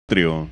Trio.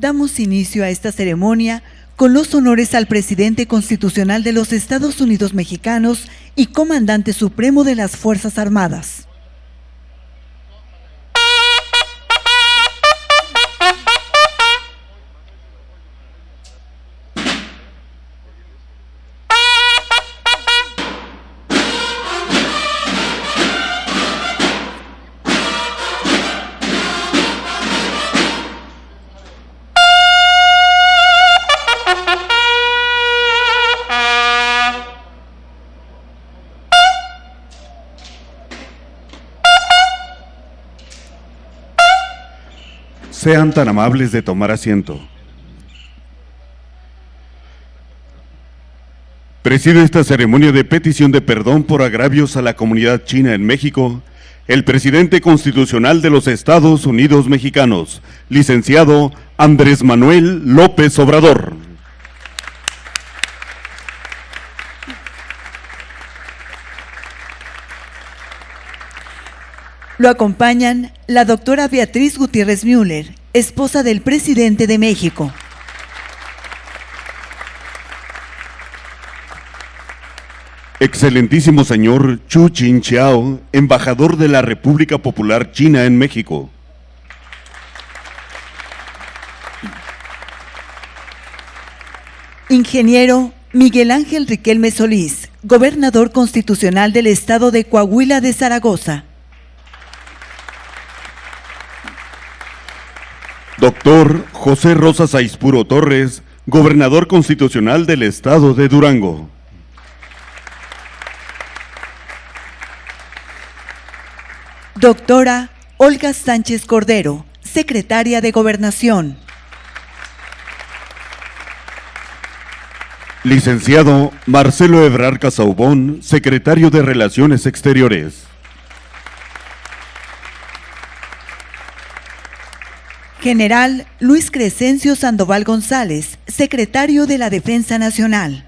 Damos inicio a esta ceremonia con los honores al presidente constitucional de los Estados Unidos mexicanos y comandante supremo de las Fuerzas Armadas. Sean tan amables de tomar asiento. Preside esta ceremonia de petición de perdón por agravios a la comunidad china en México, el presidente constitucional de los Estados Unidos mexicanos, licenciado Andrés Manuel López Obrador. Lo acompañan la doctora Beatriz Gutiérrez Müller, esposa del presidente de México. Excelentísimo señor Chu Qingqiao, embajador de la República Popular China en México. Ingeniero Miguel Ángel Riquelme Solís, gobernador constitucional del estado de Coahuila de Zaragoza. Doctor José Rosa Saizpuro Torres, gobernador constitucional del estado de Durango. Doctora Olga Sánchez Cordero, secretaria de Gobernación. Licenciado Marcelo Ebrard Casaubón, secretario de Relaciones Exteriores. General Luis Crescencio Sandoval González, secretario de la Defensa Nacional.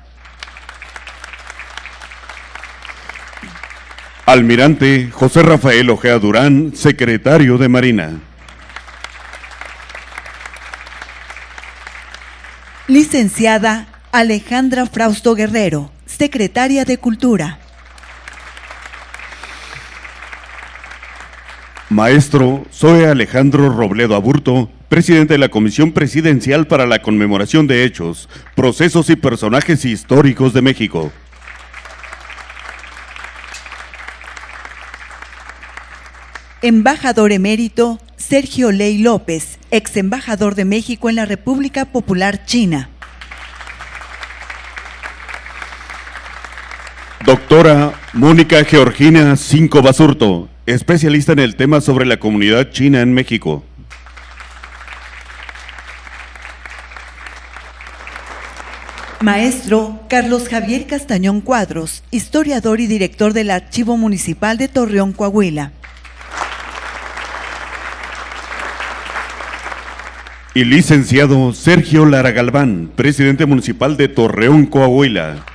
Almirante José Rafael Ojea Durán, secretario de Marina. Licenciada Alejandra Frausto Guerrero, secretaria de Cultura. Maestro Zoe Alejandro Robledo Aburto, presidente de la Comisión Presidencial para la Conmemoración de Hechos, Procesos y Personajes Históricos de México. Embajador emérito Sergio Ley López, ex embajador de México en la República Popular China. Doctora Mónica Georgina Cinco Basurto, especialista en el tema sobre la comunidad china en México. Maestro Carlos Javier Castañón Cuadros, historiador y director del Archivo Municipal de Torreón, Coahuila. Y licenciado Sergio Lara Galván, presidente municipal de Torreón, Coahuila.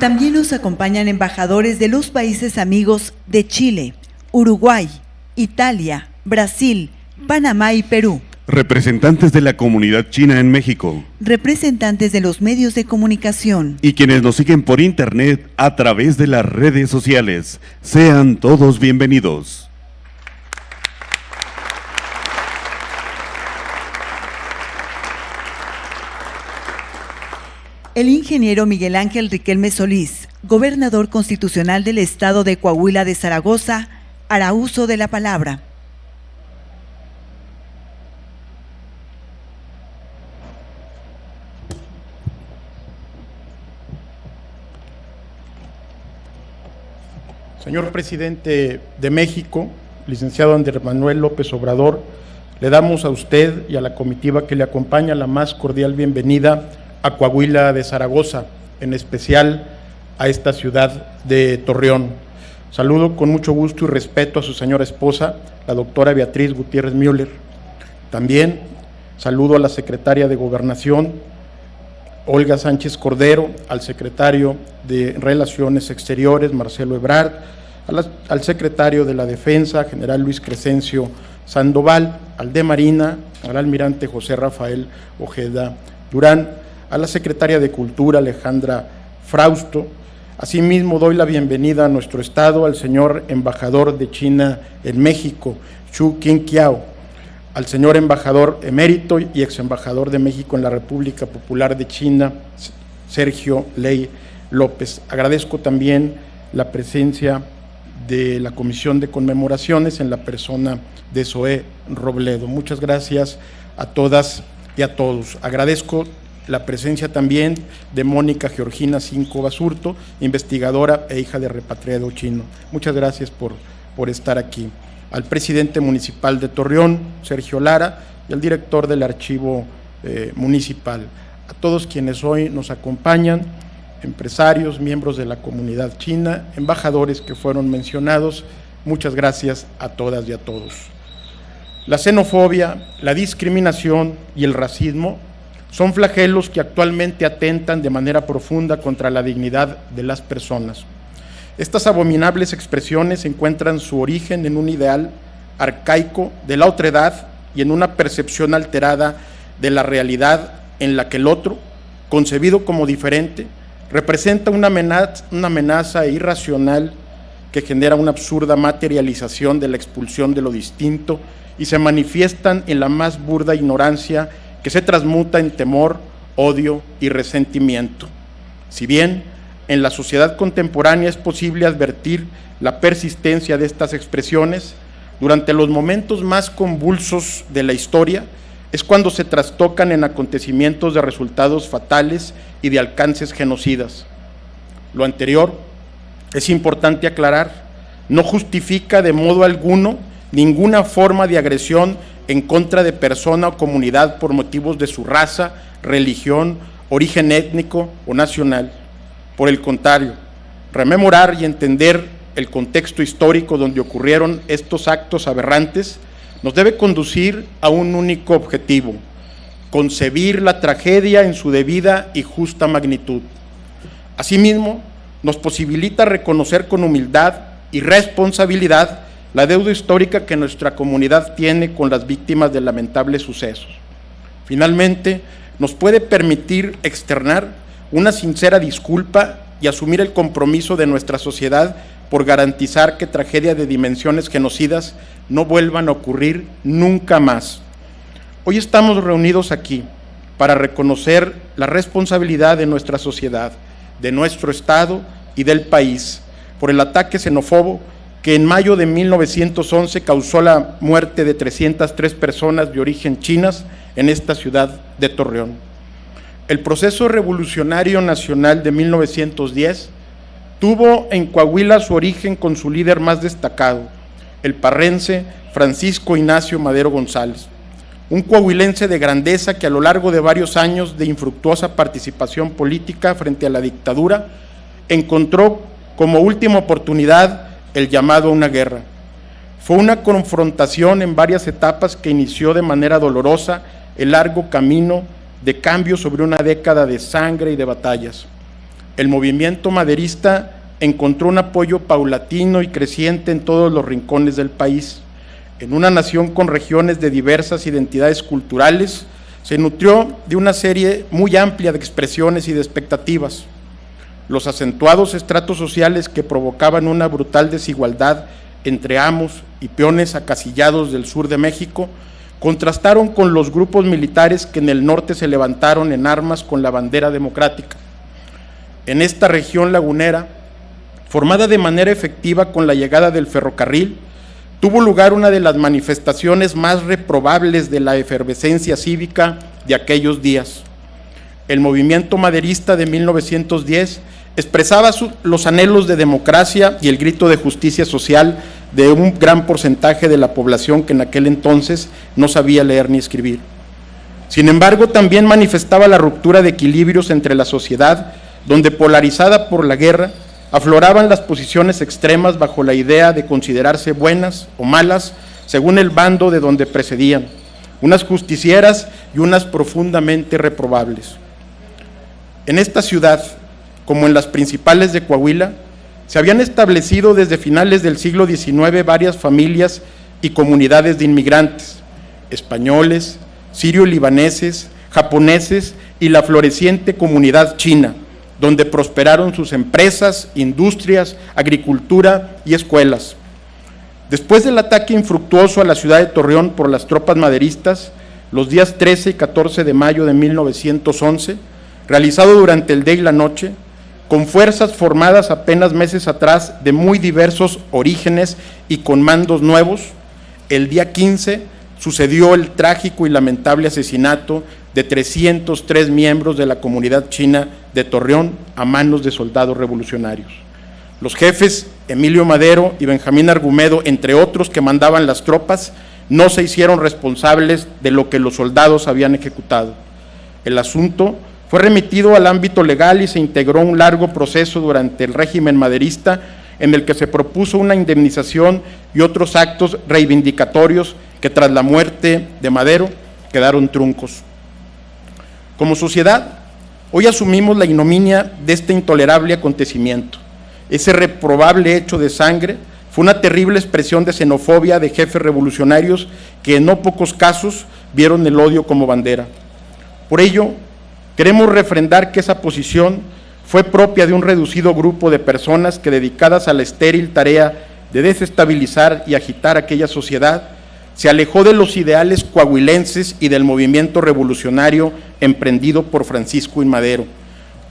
También nos acompañan embajadores de los países amigos de Chile, Uruguay, Italia, Brasil, Panamá y Perú. Representantes de la comunidad china en México. Representantes de los medios de comunicación. Y quienes nos siguen por internet a través de las redes sociales. Sean todos bienvenidos. El ingeniero Miguel Ángel Riquelme Solís, gobernador constitucional del estado de Coahuila de Zaragoza, hará uso de la palabra. Señor presidente de México, licenciado Andrés Manuel López Obrador, le damos a usted y a la comitiva que le acompaña la más cordial bienvenida a Coahuila de Zaragoza, en especial a esta ciudad de Torreón. Saludo con mucho gusto y respeto a su señora esposa, la doctora Beatriz Gutiérrez Müller. También saludo a la secretaria de Gobernación, Olga Sánchez Cordero, al secretario de Relaciones Exteriores, Marcelo Ebrard, al secretario de la Defensa, general Luis Crescencio Sandoval, al de Marina, al almirante José Rafael Ojeda Durán, a la secretaria de Cultura, Alejandra Frausto. Asimismo, doy la bienvenida a nuestro estado al señor embajador de China en México, Xu Qingqiao, al señor embajador emérito y ex embajador de México en la República Popular de China, Sergio Ley López. Agradezco también la presencia de la Comisión de Conmemoraciones en la persona de Zoé Robledo. Muchas gracias a todas y a todos. Agradezco la presencia también de Mónica Georgina Cinco Basurto, investigadora e hija de repatriado chino. Muchas gracias por estar aquí. Al presidente municipal de Torreón, Sergio Lara, y al director del archivo municipal. A todos quienes hoy nos acompañan, empresarios, miembros de la comunidad china, embajadores que fueron mencionados, muchas gracias a todas y a todos. La xenofobia, la discriminación y el racismo son flagelos que actualmente atentan de manera profunda contra la dignidad de las personas. Estas abominables expresiones encuentran su origen en un ideal arcaico de la otredad y en una percepción alterada de la realidad en la que el otro, concebido como diferente, representa una amenaza irracional que genera una absurda materialización de la expulsión de lo distinto y se manifiestan en la más burda ignorancia que se transmuta en temor, odio y resentimiento. Si bien en la sociedad contemporánea es posible advertir la persistencia de estas expresiones, durante los momentos más convulsos de la historia es cuando se trastocan en acontecimientos de resultados fatales y de alcances genocidas. Lo anterior, es importante aclarar, no justifica de modo alguno ninguna forma de agresión en contra de persona o comunidad por motivos de su raza, religión, origen étnico o nacional. Por el contrario, rememorar y entender el contexto histórico donde ocurrieron estos actos aberrantes nos debe conducir a un único objetivo: concebir la tragedia en su debida y justa magnitud. Asimismo, nos posibilita reconocer con humildad y responsabilidad la deuda histórica que nuestra comunidad tiene con las víctimas de lamentables sucesos. Finalmente, nos puede permitir externar una sincera disculpa y asumir el compromiso de nuestra sociedad por garantizar que tragedias de dimensiones genocidas no vuelvan a ocurrir nunca más. Hoy estamos reunidos aquí para reconocer la responsabilidad de nuestra sociedad, de nuestro Estado y del país por el ataque xenófobo que en mayo de 1911 causó la muerte de 303 personas de origen chinas en esta ciudad de Torreón. El proceso revolucionario nacional de 1910 tuvo en Coahuila su origen con su líder más destacado, el parrense Francisco Ignacio Madero González, un coahuilense de grandeza que a lo largo de varios años de infructuosa participación política frente a la dictadura encontró como última oportunidad el llamado a una guerra. Fue una confrontación en varias etapas que inició de manera dolorosa el largo camino de cambio sobre una década de sangre y de batallas. El movimiento maderista encontró un apoyo paulatino y creciente en todos los rincones del país. En una nación con regiones de diversas identidades culturales, se nutrió de una serie muy amplia de expresiones y de expectativas. Los acentuados estratos sociales que provocaban una brutal desigualdad entre amos y peones acasillados del sur de México contrastaron con los grupos militares que en el norte se levantaron en armas con la bandera democrática. En esta región lagunera, formada de manera efectiva con la llegada del ferrocarril, tuvo lugar una de las manifestaciones más reprobables de la efervescencia cívica de aquellos días. El movimiento maderista de 1910 expresaba los anhelos de democracia y el grito de justicia social de un gran porcentaje de la población que en aquel entonces no sabía leer ni escribir. Sin embargo, también manifestaba la ruptura de equilibrios entre la sociedad, donde, polarizada por la guerra, afloraban las posiciones extremas bajo la idea de considerarse buenas o malas según el bando de donde precedían, unas justicieras y unas profundamente reprobables. En esta ciudad, como en las principales de Coahuila, se habían establecido desde finales del siglo XIX varias familias y comunidades de inmigrantes, españoles, sirio-libaneses, japoneses y la floreciente comunidad china, donde prosperaron sus empresas, industrias, agricultura y escuelas. Después del ataque infructuoso a la ciudad de Torreón por las tropas maderistas, los días 13 y 14 de mayo de 1911, realizado durante el día y la noche, con fuerzas formadas apenas meses atrás de muy diversos orígenes y con mandos nuevos, el día 15 sucedió el trágico y lamentable asesinato de 303 miembros de la comunidad china de Torreón a manos de soldados revolucionarios. Los jefes Emilio Madero y Benjamín Argumedo, entre otros que mandaban las tropas, no se hicieron responsables de lo que los soldados habían ejecutado. El asunto fue remitido al ámbito legal y se integró un largo proceso durante el régimen maderista en el que se propuso una indemnización y otros actos reivindicatorios que tras la muerte de Madero quedaron truncos. Como sociedad, hoy asumimos la ignominia de este intolerable acontecimiento. Ese reprobable hecho de sangre fue una terrible expresión de xenofobia de jefes revolucionarios que en no pocos casos vieron el odio como bandera. Por ello, queremos refrendar que esa posición fue propia de un reducido grupo de personas que, dedicadas a la estéril tarea de desestabilizar y agitar aquella sociedad, se alejó de los ideales coahuilenses y del movimiento revolucionario emprendido por Francisco I. Madero,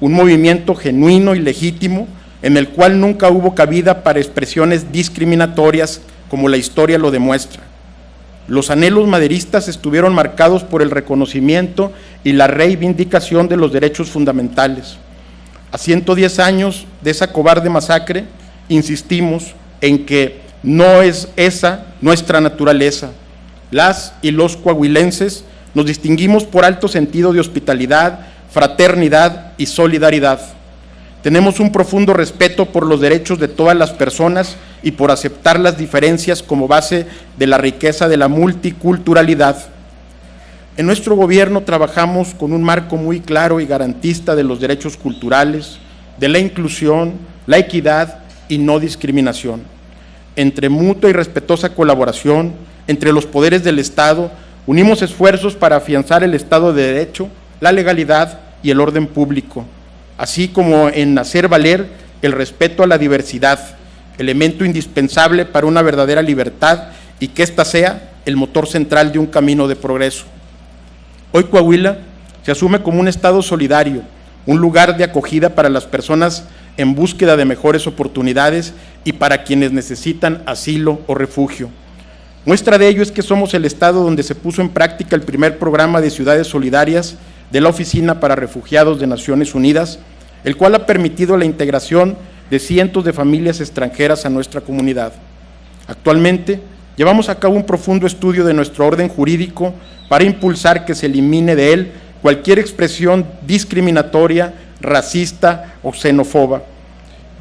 un movimiento genuino y legítimo en el cual nunca hubo cabida para expresiones discriminatorias como la historia lo demuestra. Los anhelos maderistas estuvieron marcados por el reconocimiento y la reivindicación de los derechos fundamentales. A 110 años de esa cobarde masacre, insistimos en que no es esa nuestra naturaleza. Las y los coahuilenses nos distinguimos por alto sentido de hospitalidad, fraternidad y solidaridad. Tenemos un profundo respeto por los derechos de todas las personas y por aceptar las diferencias como base de la riqueza de la multiculturalidad. En nuestro gobierno trabajamos con un marco muy claro y garantista de los derechos culturales, de la inclusión, la equidad y no discriminación. Entre mutua y respetuosa colaboración entre los poderes del Estado, unimos esfuerzos para afianzar el Estado de Derecho, la legalidad y el orden público, así como en hacer valer el respeto a la diversidad, elemento indispensable para una verdadera libertad y que ésta sea el motor central de un camino de progreso. Hoy Coahuila se asume como un estado solidario, un lugar de acogida para las personas en búsqueda de mejores oportunidades y para quienes necesitan asilo o refugio. Muestra de ello es que somos el estado donde se puso en práctica el primer programa de ciudades solidarias de la Oficina para Refugiados de Naciones Unidas, el cual ha permitido la integración de cientos de familias extranjeras a nuestra comunidad. Actualmente, llevamos a cabo un profundo estudio de nuestro orden jurídico para impulsar que se elimine de él cualquier expresión discriminatoria, racista o xenófoba.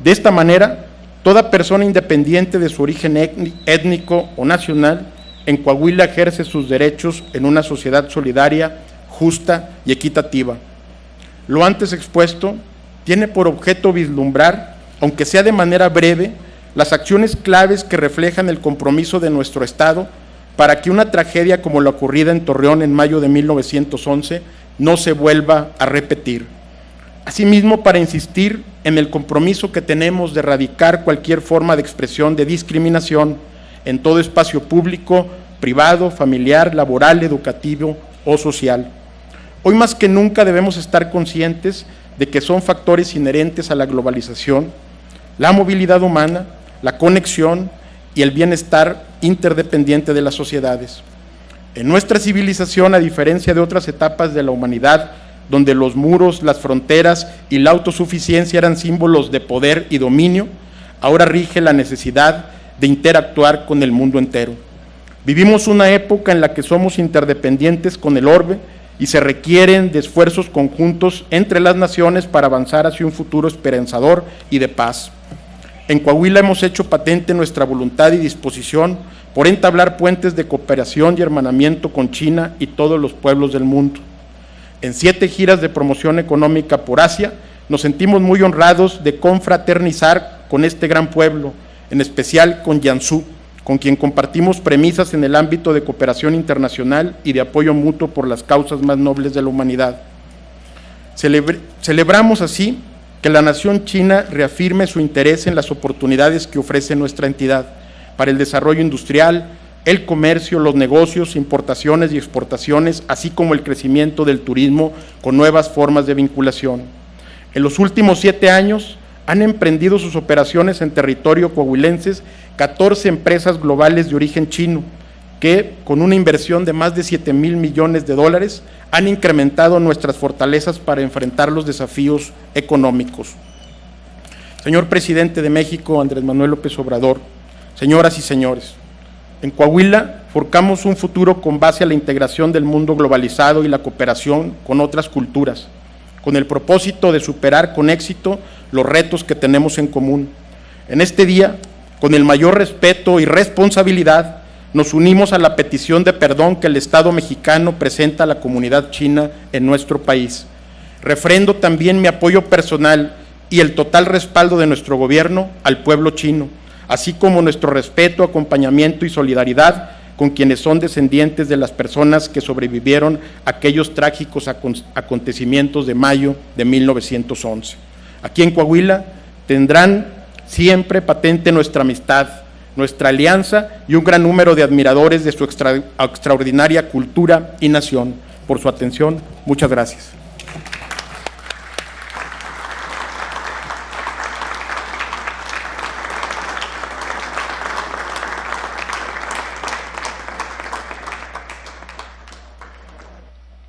De esta manera, toda persona independiente de su origen étnico o nacional en Coahuila ejerce sus derechos en una sociedad solidaria, justa y equitativa. Lo antes expuesto tiene por objeto vislumbrar, aunque sea de manera breve, las acciones claves que reflejan el compromiso de nuestro Estado para que una tragedia como la ocurrida en Torreón en mayo de 1911 no se vuelva a repetir. Asimismo, para insistir en el compromiso que tenemos de erradicar cualquier forma de expresión de discriminación en todo espacio público, privado, familiar, laboral, educativo o social. Hoy más que nunca debemos estar conscientes de que son factores inherentes a la globalización, la movilidad humana, la conexión y el bienestar interdependiente de las sociedades. En nuestra civilización, a diferencia de otras etapas de la humanidad, donde los muros, las fronteras y la autosuficiencia eran símbolos de poder y dominio, ahora rige la necesidad de interactuar con el mundo entero. Vivimos una época en la que somos interdependientes con el orbe y se requieren de esfuerzos conjuntos entre las naciones para avanzar hacia un futuro esperanzador y de paz. En Coahuila hemos hecho patente nuestra voluntad y disposición por entablar puentes de cooperación y hermanamiento con China y todos los pueblos del mundo. En 7 giras de promoción económica por Asia, nos sentimos muy honrados de confraternizar con este gran pueblo, en especial con Jiangsu, con quien compartimos premisas en el ámbito de cooperación internacional y de apoyo mutuo por las causas más nobles de la humanidad. Celebramos así que la nación china reafirme su interés en las oportunidades que ofrece nuestra entidad para el desarrollo industrial, el comercio, los negocios, importaciones y exportaciones, así como el crecimiento del turismo con nuevas formas de vinculación. En los últimos 7 años han emprendido sus operaciones en territorio coahuilenses 14 empresas globales de origen chino, que con una inversión de más de $7,000 millones han incrementado nuestras fortalezas para enfrentar los desafíos económicos. Señor Presidente de México, Andrés Manuel López Obrador, señoras y señores, en Coahuila forjamos un futuro con base a la integración del mundo globalizado y la cooperación con otras culturas, con el propósito de superar con éxito los retos que tenemos en común. En este día, con el mayor respeto y responsabilidad, nos unimos a la petición de perdón que el Estado mexicano presenta a la comunidad china en nuestro país. Refrendo también mi apoyo personal y el total respaldo de nuestro gobierno al pueblo chino, así como nuestro respeto, acompañamiento y solidaridad con quienes son descendientes de las personas que sobrevivieron a aquellos trágicos acontecimientos de mayo de 1911. Aquí en Coahuila tendrán siempre patente nuestra amistad, nuestra alianza y un gran número de admiradores de su extraordinaria cultura y nación. Por su atención, muchas gracias.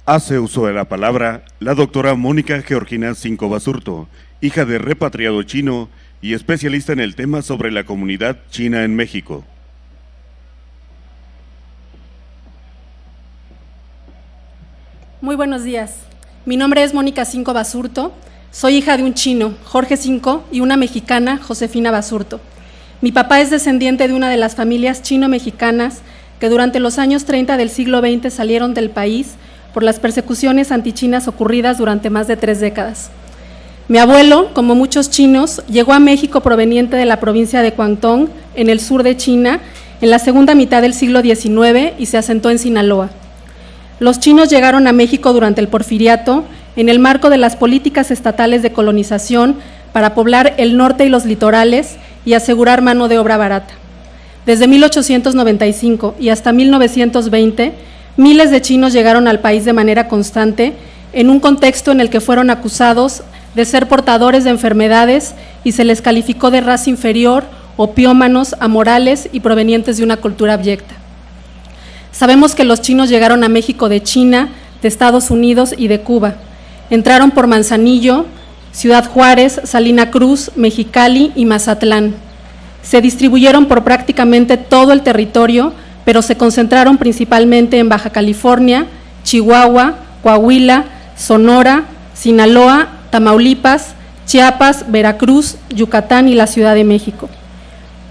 Hace uso de la palabra la doctora Mónica Georgina Cinco Basurto, hija de repatriado chino y especialista en el tema sobre la comunidad china en México. Muy buenos días. Mi nombre es Mónica Cinco Basurto. Soy hija de un chino, Jorge Cinco, y una mexicana, Josefina Basurto. Mi papá es descendiente de una de las familias chino-mexicanas que durante los años 30 del siglo XX salieron del país por las persecuciones antichinas ocurridas durante más de 3 décadas. Mi abuelo, como muchos chinos, llegó a México proveniente de la provincia de Guangdong, en el sur de China, en la segunda mitad del siglo XIX y se asentó en Sinaloa. Los chinos llegaron a México durante el Porfiriato, en el marco de las políticas estatales de colonización para poblar el norte y los litorales y asegurar mano de obra barata. Desde 1895 y hasta 1920, miles de chinos llegaron al país de manera constante, en un contexto en el que fueron acusados de ser portadores de enfermedades y se les calificó de raza inferior, opiómanos, amorales y provenientes de una cultura abyecta. Sabemos que los chinos llegaron a México de China, de Estados Unidos y de Cuba. Entraron por Manzanillo, Ciudad Juárez, Salina Cruz, Mexicali y Mazatlán. Se distribuyeron por prácticamente todo el territorio, pero se concentraron principalmente en Baja California, Chihuahua, Coahuila, Sonora, Sinaloa, Tamaulipas, Chiapas, Veracruz, Yucatán y la Ciudad de México.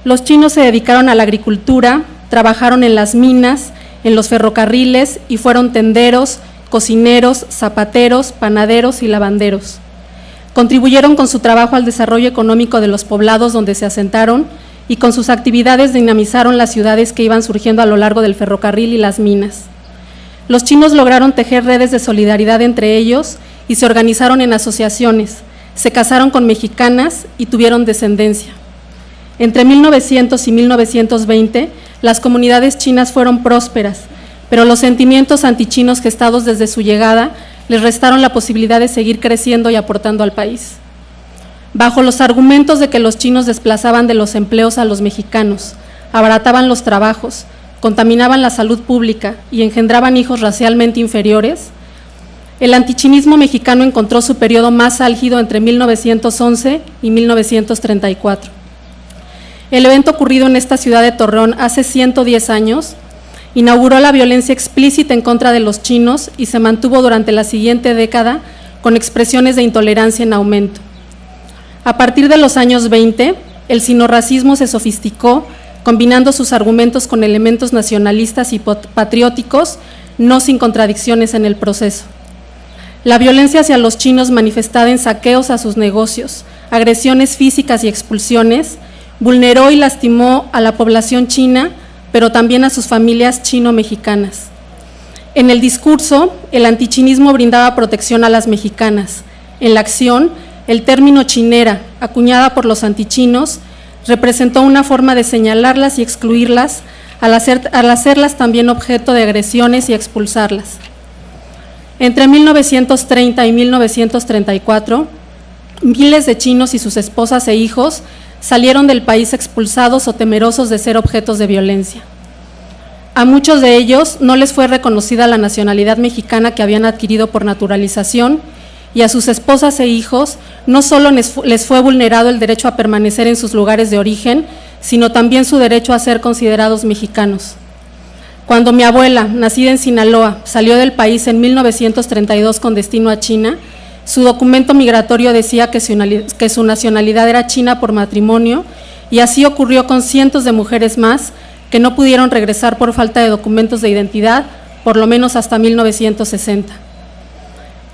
Los chinos se dedicaron a la agricultura, trabajaron en las minas, en los ferrocarriles y fueron tenderos, cocineros, zapateros, panaderos y lavanderos. Contribuyeron con su trabajo al desarrollo económico de los poblados donde se asentaron y con sus actividades dinamizaron las ciudades que iban surgiendo a lo largo del ferrocarril y las minas. Los chinos lograron tejer redes de solidaridad entre ellos y se organizaron en asociaciones, se casaron con mexicanas y tuvieron descendencia. Entre 1900 y 1920, las comunidades chinas fueron prósperas, pero los sentimientos antichinos gestados desde su llegada les restaron la posibilidad de seguir creciendo y aportando al país. Bajo los argumentos de que los chinos desplazaban de los empleos a los mexicanos, abarataban los trabajos, contaminaban la salud pública y engendraban hijos racialmente inferiores, el antichinismo mexicano encontró su periodo más álgido entre 1911 y 1934. El evento ocurrido en esta ciudad de Torreón hace 110 años inauguró la violencia explícita en contra de los chinos y se mantuvo durante la siguiente década con expresiones de intolerancia en aumento. A partir de los años 20, el sinorracismo se sofisticó, combinando sus argumentos con elementos nacionalistas y patrióticos, no sin contradicciones en el proceso. La violencia hacia los chinos manifestada en saqueos a sus negocios, agresiones físicas y expulsiones, vulneró y lastimó a la población china, pero también a sus familias chino-mexicanas. En el discurso, el antichinismo brindaba protección a las mexicanas. En la acción, el término chinera, acuñada por los antichinos, representó una forma de señalarlas y excluirlas, al hacerlas también objeto de agresiones y expulsarlas. Entre 1930 y 1934, miles de chinos y sus esposas e hijos salieron del país expulsados o temerosos de ser objetos de violencia. A muchos de ellos no les fue reconocida la nacionalidad mexicana que habían adquirido por naturalización, y a sus esposas e hijos no solo les fue vulnerado el derecho a permanecer en sus lugares de origen, sino también su derecho a ser considerados mexicanos. Cuando mi abuela, nacida en Sinaloa, salió del país en 1932 con destino a China, su documento migratorio decía que su nacionalidad era china por matrimonio, y así ocurrió con cientos de mujeres más que no pudieron regresar por falta de documentos de identidad, por lo menos hasta 1960.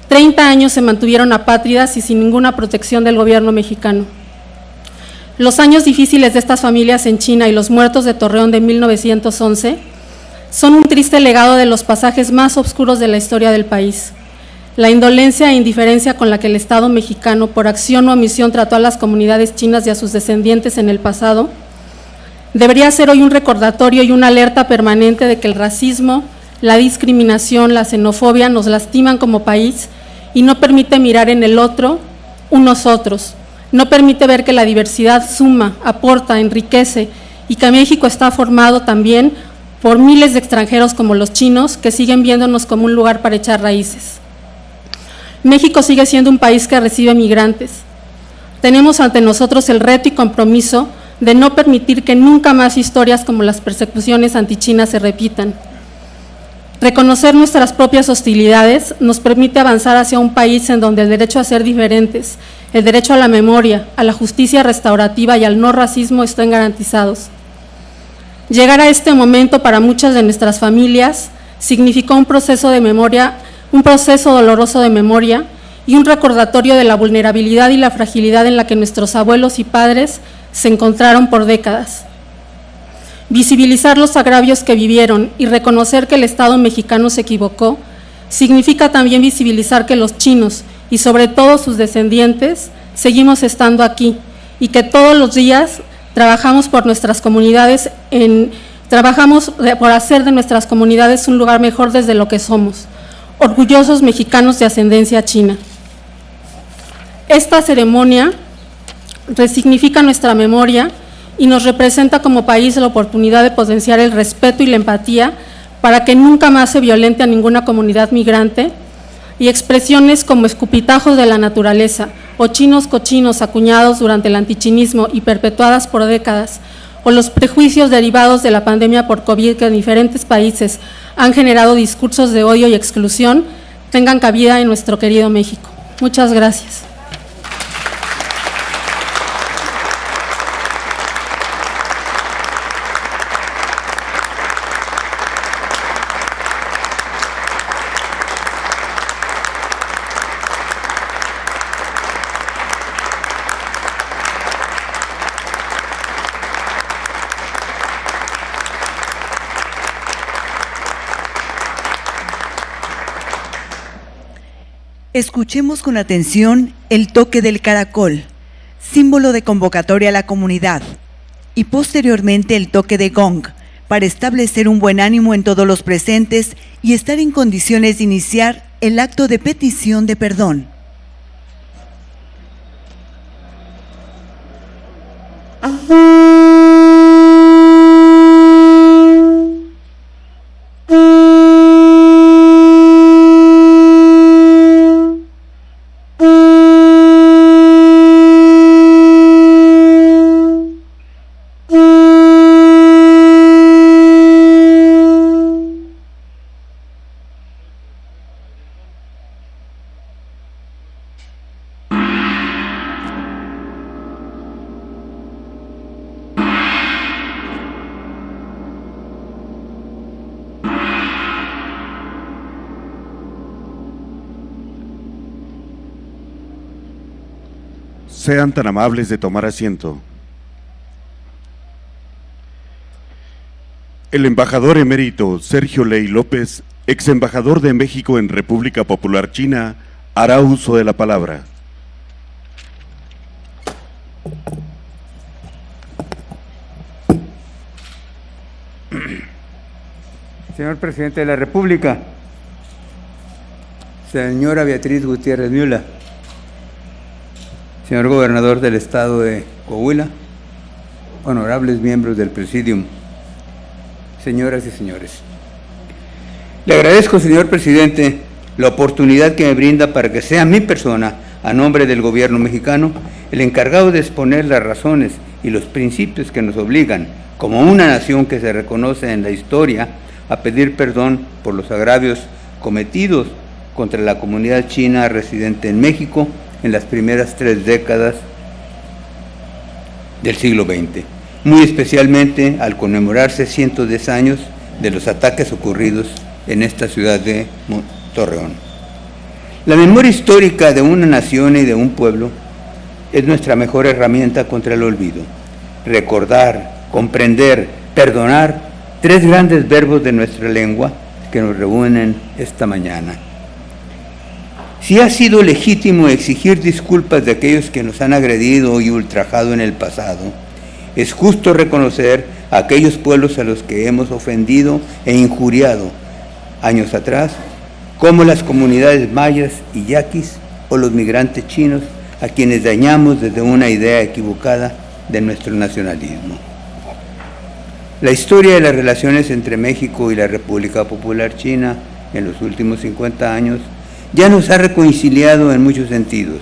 30 años se mantuvieron apátridas y sin ninguna protección del gobierno mexicano. Los años difíciles de estas familias en China y los muertos de Torreón de 1911 son un triste legado de los pasajes más oscuros de la historia del país. La indolencia e indiferencia con la que el Estado mexicano, por acción o omisión, trató a las comunidades chinas y a sus descendientes en el pasado, debería ser hoy un recordatorio y una alerta permanente de que el racismo, la discriminación, la xenofobia nos lastiman como país y no permite mirar en el otro un nosotros, no permite ver que la diversidad suma, aporta, enriquece y que México está formado también por miles de extranjeros como los chinos que siguen viéndonos como un lugar para echar raíces. México sigue siendo un país que recibe migrantes. Tenemos ante nosotros el reto y compromiso de no permitir que nunca más historias como las persecuciones antichinas se repitan. Reconocer nuestras propias hostilidades nos permite avanzar hacia un país en donde el derecho a ser diferentes, el derecho a la memoria, a la justicia restaurativa y al no racismo estén garantizados. Llegar a este momento para muchas de nuestras familias significó un proceso de memoria, un proceso doloroso de memoria y un recordatorio de la vulnerabilidad y la fragilidad en la que nuestros abuelos y padres se encontraron por décadas. Visibilizar los agravios que vivieron y reconocer que el Estado mexicano se equivocó significa también visibilizar que los chinos y sobre todo sus descendientes seguimos estando aquí y que todos los días trabajamos por nuestras comunidades, trabajamos por hacer de nuestras comunidades un lugar mejor desde lo que somos, orgullosos mexicanos de ascendencia china. Esta ceremonia resignifica nuestra memoria y nos representa como país la oportunidad de potenciar el respeto y la empatía para que nunca más se violente a ninguna comunidad migrante, y expresiones como escupitajos de la naturaleza o chinos cochinos acuñados durante el antichinismo y perpetuadas por décadas, o los prejuicios derivados de la pandemia por COVID que en diferentes países han generado discursos de odio y exclusión, tengan cabida en nuestro querido México. Muchas gracias. Escuchemos con atención el toque del caracol, símbolo de convocatoria a la comunidad, y posteriormente el toque de gong, para establecer un buen ánimo en todos los presentes y estar en condiciones de iniciar el acto de petición de perdón. Sean tan amables de tomar asiento. El embajador emérito Sergio Ley López, ex embajador de México en República Popular China, hará uso de la palabra. Señor Presidente de la República, señora Beatriz Gutiérrez Müller, señor Gobernador del Estado de Coahuila, honorables miembros del Presidium, señoras y señores. Le agradezco, señor Presidente, la oportunidad que me brinda para que sea mi persona, a nombre del Gobierno mexicano, el encargado de exponer las razones y los principios que nos obligan, como una nación que se reconoce en la historia, a pedir perdón por los agravios cometidos contra la comunidad china residente en México en las primeras 3 décadas del siglo XX, muy especialmente al conmemorarse 110 años de los ataques ocurridos en esta ciudad de Torreón. La memoria histórica de una nación y de un pueblo es nuestra mejor herramienta contra el olvido. Recordar, comprender, perdonar, 3 grandes verbos de nuestra lengua que nos reúnen esta mañana. Si ha sido legítimo exigir disculpas de aquellos que nos han agredido y ultrajado en el pasado, es justo reconocer a aquellos pueblos a los que hemos ofendido e injuriado años atrás, como las comunidades mayas y yaquis o los migrantes chinos, a quienes dañamos desde una idea equivocada de nuestro nacionalismo. La historia de las relaciones entre México y la República Popular China en los últimos 50 años ya nos ha reconciliado en muchos sentidos,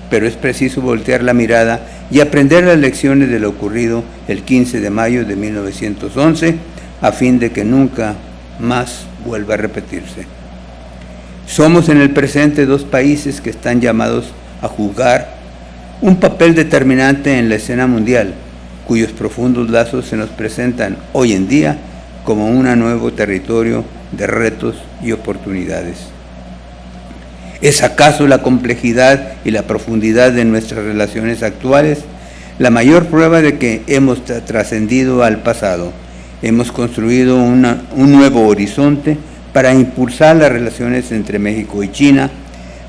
pero es preciso voltear la mirada y aprender las lecciones de lo ocurrido el 15 de mayo de 1911, a fin de que nunca más vuelva a repetirse. Somos en el presente 2 países que están llamados a jugar un papel determinante en la escena mundial, cuyos profundos lazos se nos presentan hoy en día como un nuevo territorio de retos y oportunidades. ¿Es acaso la complejidad y la profundidad de nuestras relaciones actuales la mayor prueba de que hemos trascendido al pasado? Hemos construido un nuevo horizonte para impulsar las relaciones entre México y China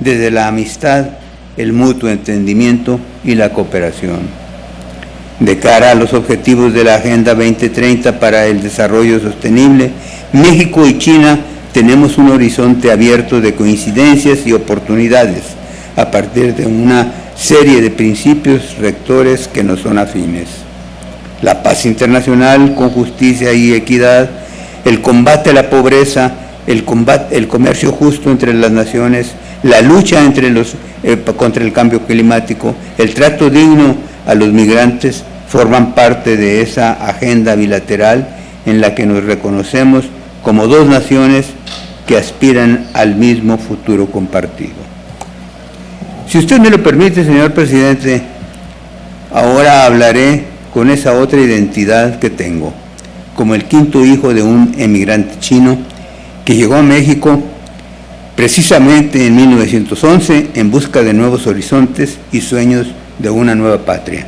desde la amistad, el mutuo entendimiento y la cooperación. De cara a los objetivos de la Agenda 2030 para el desarrollo sostenible, México y China tenemos un horizonte abierto de coincidencias y oportunidades a partir de una serie de principios rectores que nos son afines. La paz internacional con justicia y equidad, el combate a la pobreza, el comercio justo entre las naciones, la lucha contra el cambio climático, el trato digno a los migrantes, forman parte de esa agenda bilateral en la que nos reconocemos como 2 naciones que aspiran al mismo futuro compartido. Si usted me lo permite, señor presidente, ahora hablaré con esa otra identidad que tengo, como el 5º hijo de un emigrante chino que llegó a México precisamente en 1911 en busca de nuevos horizontes y sueños de una nueva patria.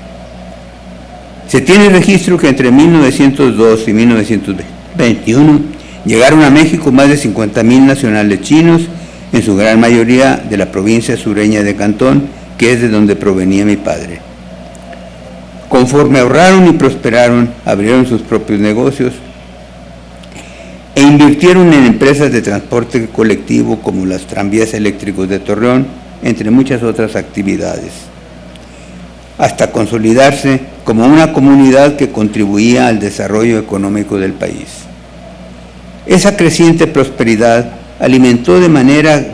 Se tiene registro que entre 1902 y 1921 llegaron a México más de 50,000 nacionales chinos, en su gran mayoría de la provincia sureña de Cantón, que es de donde provenía mi padre. Conforme ahorraron y prosperaron, abrieron sus propios negocios e invirtieron en empresas de transporte colectivo como las tranvías eléctricos de Torreón, entre muchas otras actividades, hasta consolidarse como una comunidad que contribuía al desarrollo económico del país. Esa creciente prosperidad alimentó de manera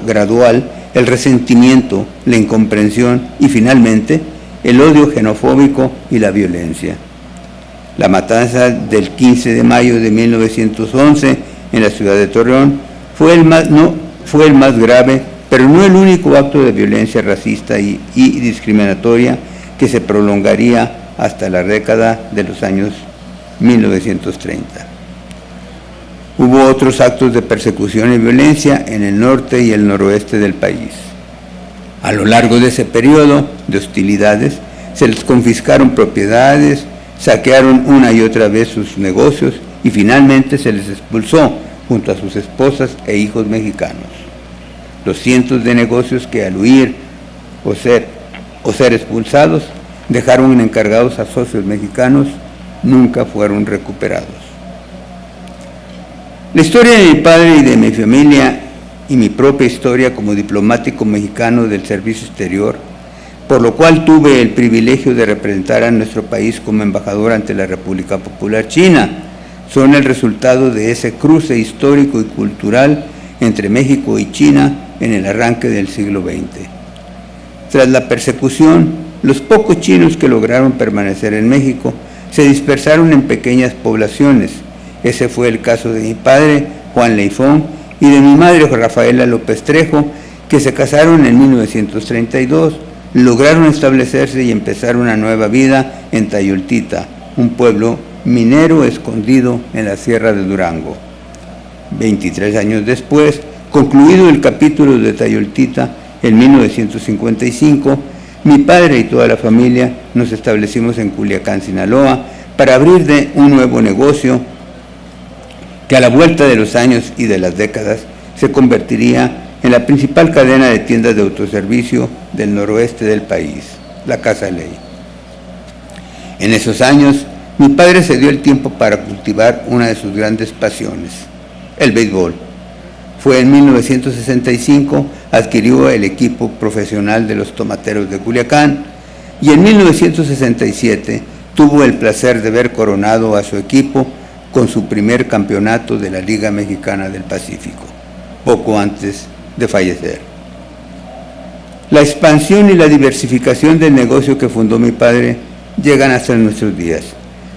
gradual el resentimiento, la incomprensión y finalmente el odio xenofóbico y la violencia. La matanza del 15 de mayo de 1911 en la ciudad de Torreón fue el más grave, pero no el único acto de violencia racista y discriminatoria que se prolongaría hasta la década de los años 1930. Hubo otros actos de persecución y violencia en el norte y el noroeste del país. A lo largo de ese periodo de hostilidades, se les confiscaron propiedades, saquearon una y otra vez sus negocios y finalmente se les expulsó junto a sus esposas e hijos mexicanos. Los cientos de negocios que al huir o ser expulsados dejaron encargados a socios mexicanos nunca fueron recuperados. La historia de mi padre y de mi familia y mi propia historia como diplomático mexicano del servicio exterior, por lo cual tuve el privilegio de representar a nuestro país como embajador ante la República Popular China, son el resultado de ese cruce histórico y cultural entre México y China en el arranque del siglo XX. Tras la persecución, los pocos chinos que lograron permanecer en México se dispersaron en pequeñas poblaciones. Ese fue el caso de mi padre, Juan Leifón, y de mi madre, Rafaela López Trejo, que se casaron en 1932, lograron establecerse y empezar una nueva vida en Tayoltita, un pueblo minero escondido en la Sierra de Durango. 23 años después, concluido el capítulo de Tayoltita, en 1955, mi padre y toda la familia nos establecimos en Culiacán, Sinaloa, para abrir un nuevo negocio que a la vuelta de los años y de las décadas se convertiría en la principal cadena de tiendas de autoservicio del noroeste del país, la Casa Ley. En esos años, mi padre se dio el tiempo para cultivar una de sus grandes pasiones, el béisbol. Fue en 1965, adquirió el equipo profesional de los Tomateros de Culiacán y en 1967 tuvo el placer de ver coronado a su equipo con su primer campeonato de la Liga Mexicana del Pacífico, poco antes de fallecer. La expansión y la diversificación del negocio que fundó mi padre llegan hasta nuestros días.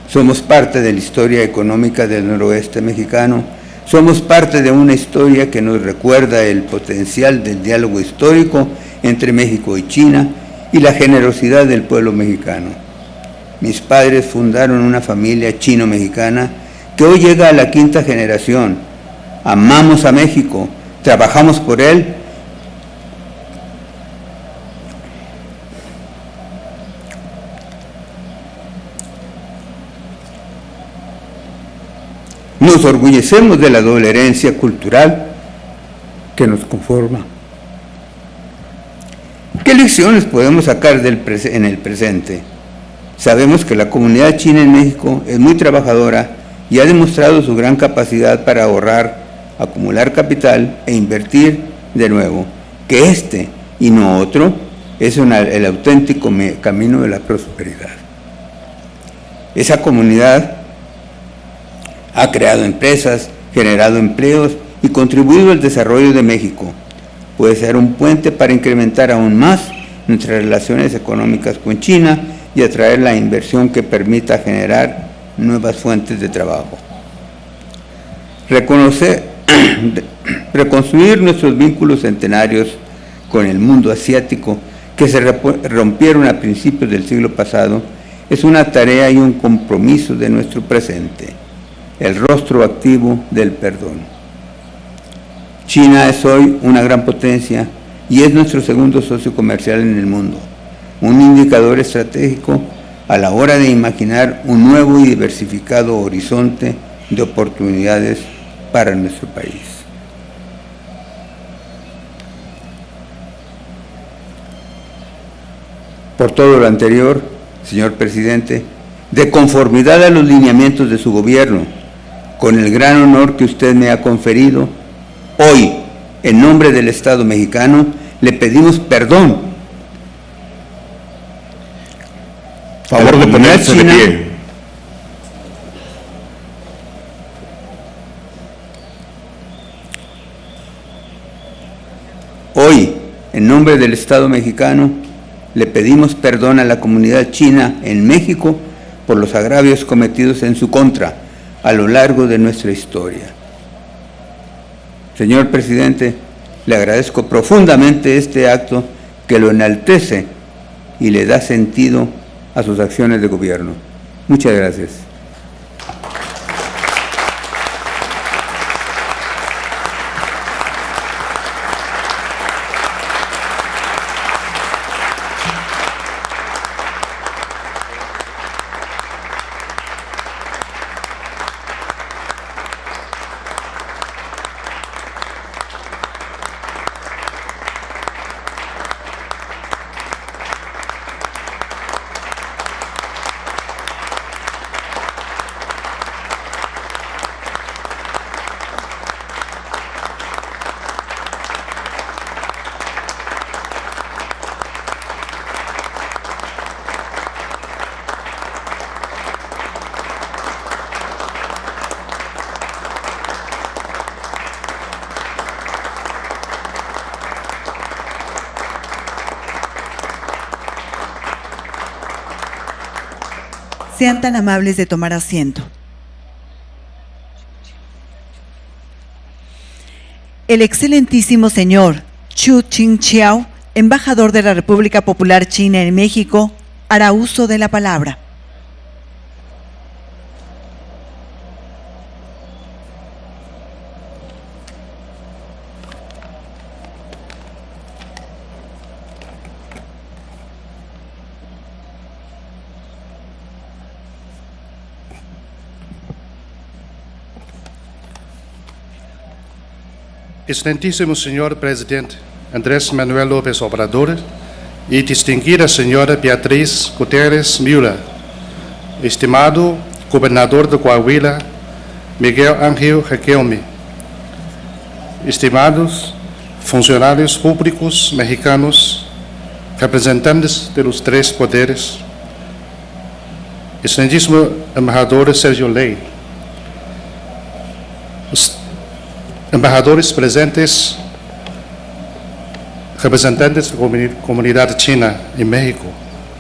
Somos parte de la historia económica del noroeste mexicano, somos parte de una historia que nos recuerda el potencial del diálogo histórico entre México y China y la generosidad del pueblo mexicano. Mis padres fundaron una familia chino-mexicana que hoy llega a la quinta generación. Amamos a México, trabajamos por él nos orgullecemos de la doble herencia cultural que nos conforma. ¿Qué lecciones podemos sacar en el presente? Sabemos que la comunidad china en México es muy trabajadora y ha demostrado su gran capacidad para ahorrar, acumular capital e invertir de nuevo, que este y no otro es el auténtico camino de la prosperidad. Esa comunidad ha creado empresas, generado empleos y contribuido al desarrollo de México. Puede ser un puente para incrementar aún más nuestras relaciones económicas con China y atraer la inversión que permita generar nuevas fuentes de trabajo. Reconstruir nuestros vínculos centenarios con el mundo asiático que se rompieron a principios del siglo pasado es una tarea y un compromiso de nuestro presente, el rostro activo del perdón. China es hoy una gran potencia y es nuestro segundo socio comercial en el mundo, un indicador estratégico a la hora de imaginar un nuevo y diversificado horizonte de oportunidades para nuestro país. Por todo lo anterior, señor presidente, de conformidad a los lineamientos de su gobierno, con el gran honor que usted me ha conferido, hoy, en nombre del Estado mexicano, le pedimos perdón. Favor de ponerse de pie. Hoy, en nombre del Estado mexicano, le pedimos perdón a la comunidad china en México por los agravios cometidos en su contra a lo largo de nuestra historia. Señor presidente, le agradezco profundamente este acto que lo enaltece y le da sentido a sus acciones de gobierno. Muchas gracias. Sean tan amables de tomar asiento. El excelentísimo señor Xu Qingqiao, embajador de la República Popular China en México, hará uso de la palabra. Excelentíssimo Senhor Presidente Andrés Manuel López Obrador e distinguida Senhora Beatriz Gutierrez Müller, estimado Governador de Coahuila Miguel Ángel Riquelme, estimados funcionários públicos mexicanos, representantes de los tres poderes, excelentíssimo Embajador Sergio Ley, embajadores presentes, representantes de la comunidad china en México,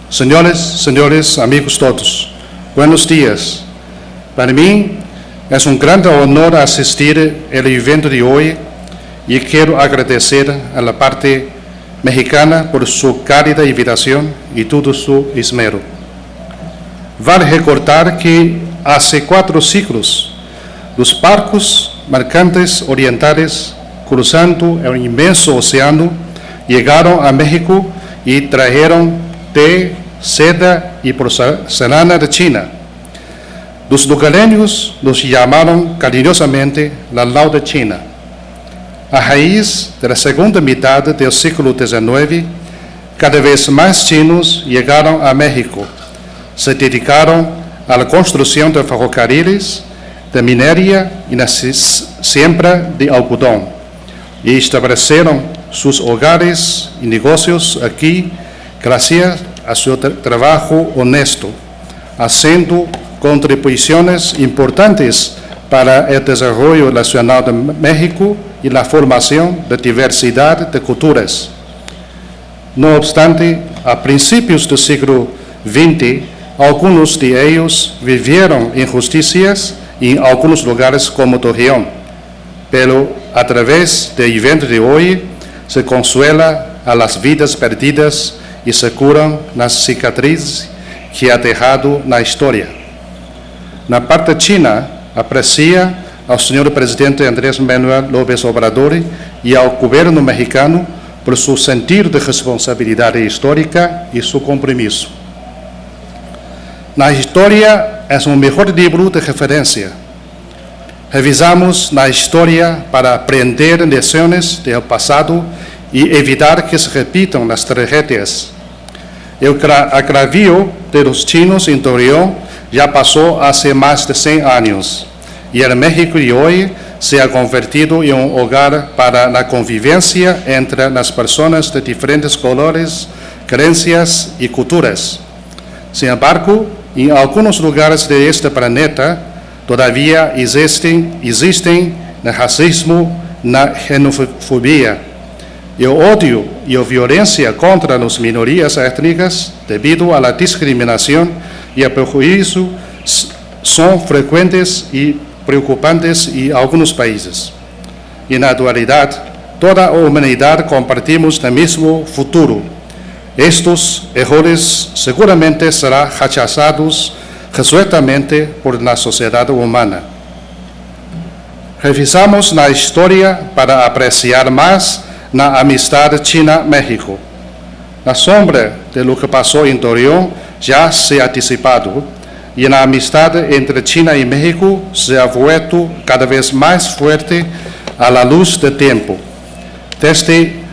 señores, amigos todos, buenos días. Para mí es un gran honor asistir al evento de hoy y quiero agradecer a la parte mexicana por su cálida invitación y todo su esmero. Vale recordar que hace 4 siglos los barcos mercantes orientales cruzando el inmenso océano llegaron a México y trajeron té, seda y porcelana de China. Los lugareños los llamaron cariñosamente la lauda china. A raíz de la segunda mitad del siglo XIX, cada vez más chinos llegaron a México, se dedicaron a la construcción de ferrocarriles, de minería y la siembra de algodón, y establecieron sus hogares y negocios aquí gracias a su trabajo honesto, haciendo contribuciones importantes para el desarrollo nacional de México y la formación de diversidad de culturas. No obstante, a principios del siglo XX, algunos de ellos vivieron injusticias en algunos lugares como Torreón, pero a través del evento de hoy se consuela a las vidas perdidas y se curan las cicatrices que ha dejado la historia. La parte china aprecia al señor presidente Andrés Manuel López Obrador y al gobierno mexicano por su sentido de responsabilidad histórica y su compromiso. La historia es un mejor libro de referencia. Revisamos la historia para aprender lecciones del pasado y evitar que se repitan las tragedias. El agravio de los chinos en Torreón ya pasó hace más de 100 años y el México de hoy se ha convertido en un hogar para la convivencia entre las personas de diferentes colores, creencias y culturas. Sin embargo, en algunos lugares de este planeta todavía existen el racismo, la xenofobia, el odio y la violencia contra las minorías étnicas debido a la discriminación y el prejuicio son frecuentes y preocupantes en algunos países. En la actualidad, toda la humanidad compartimos el mismo futuro. Estos errores seguramente serán rechazados resueltamente por la sociedad humana. Revisamos la historia para apreciar más la amistad China-México. La sombra de lo que pasó en Torreón ya se ha disipado y la amistad entre China y México se ha vuelto cada vez más fuerte a la luz del tiempo. Desde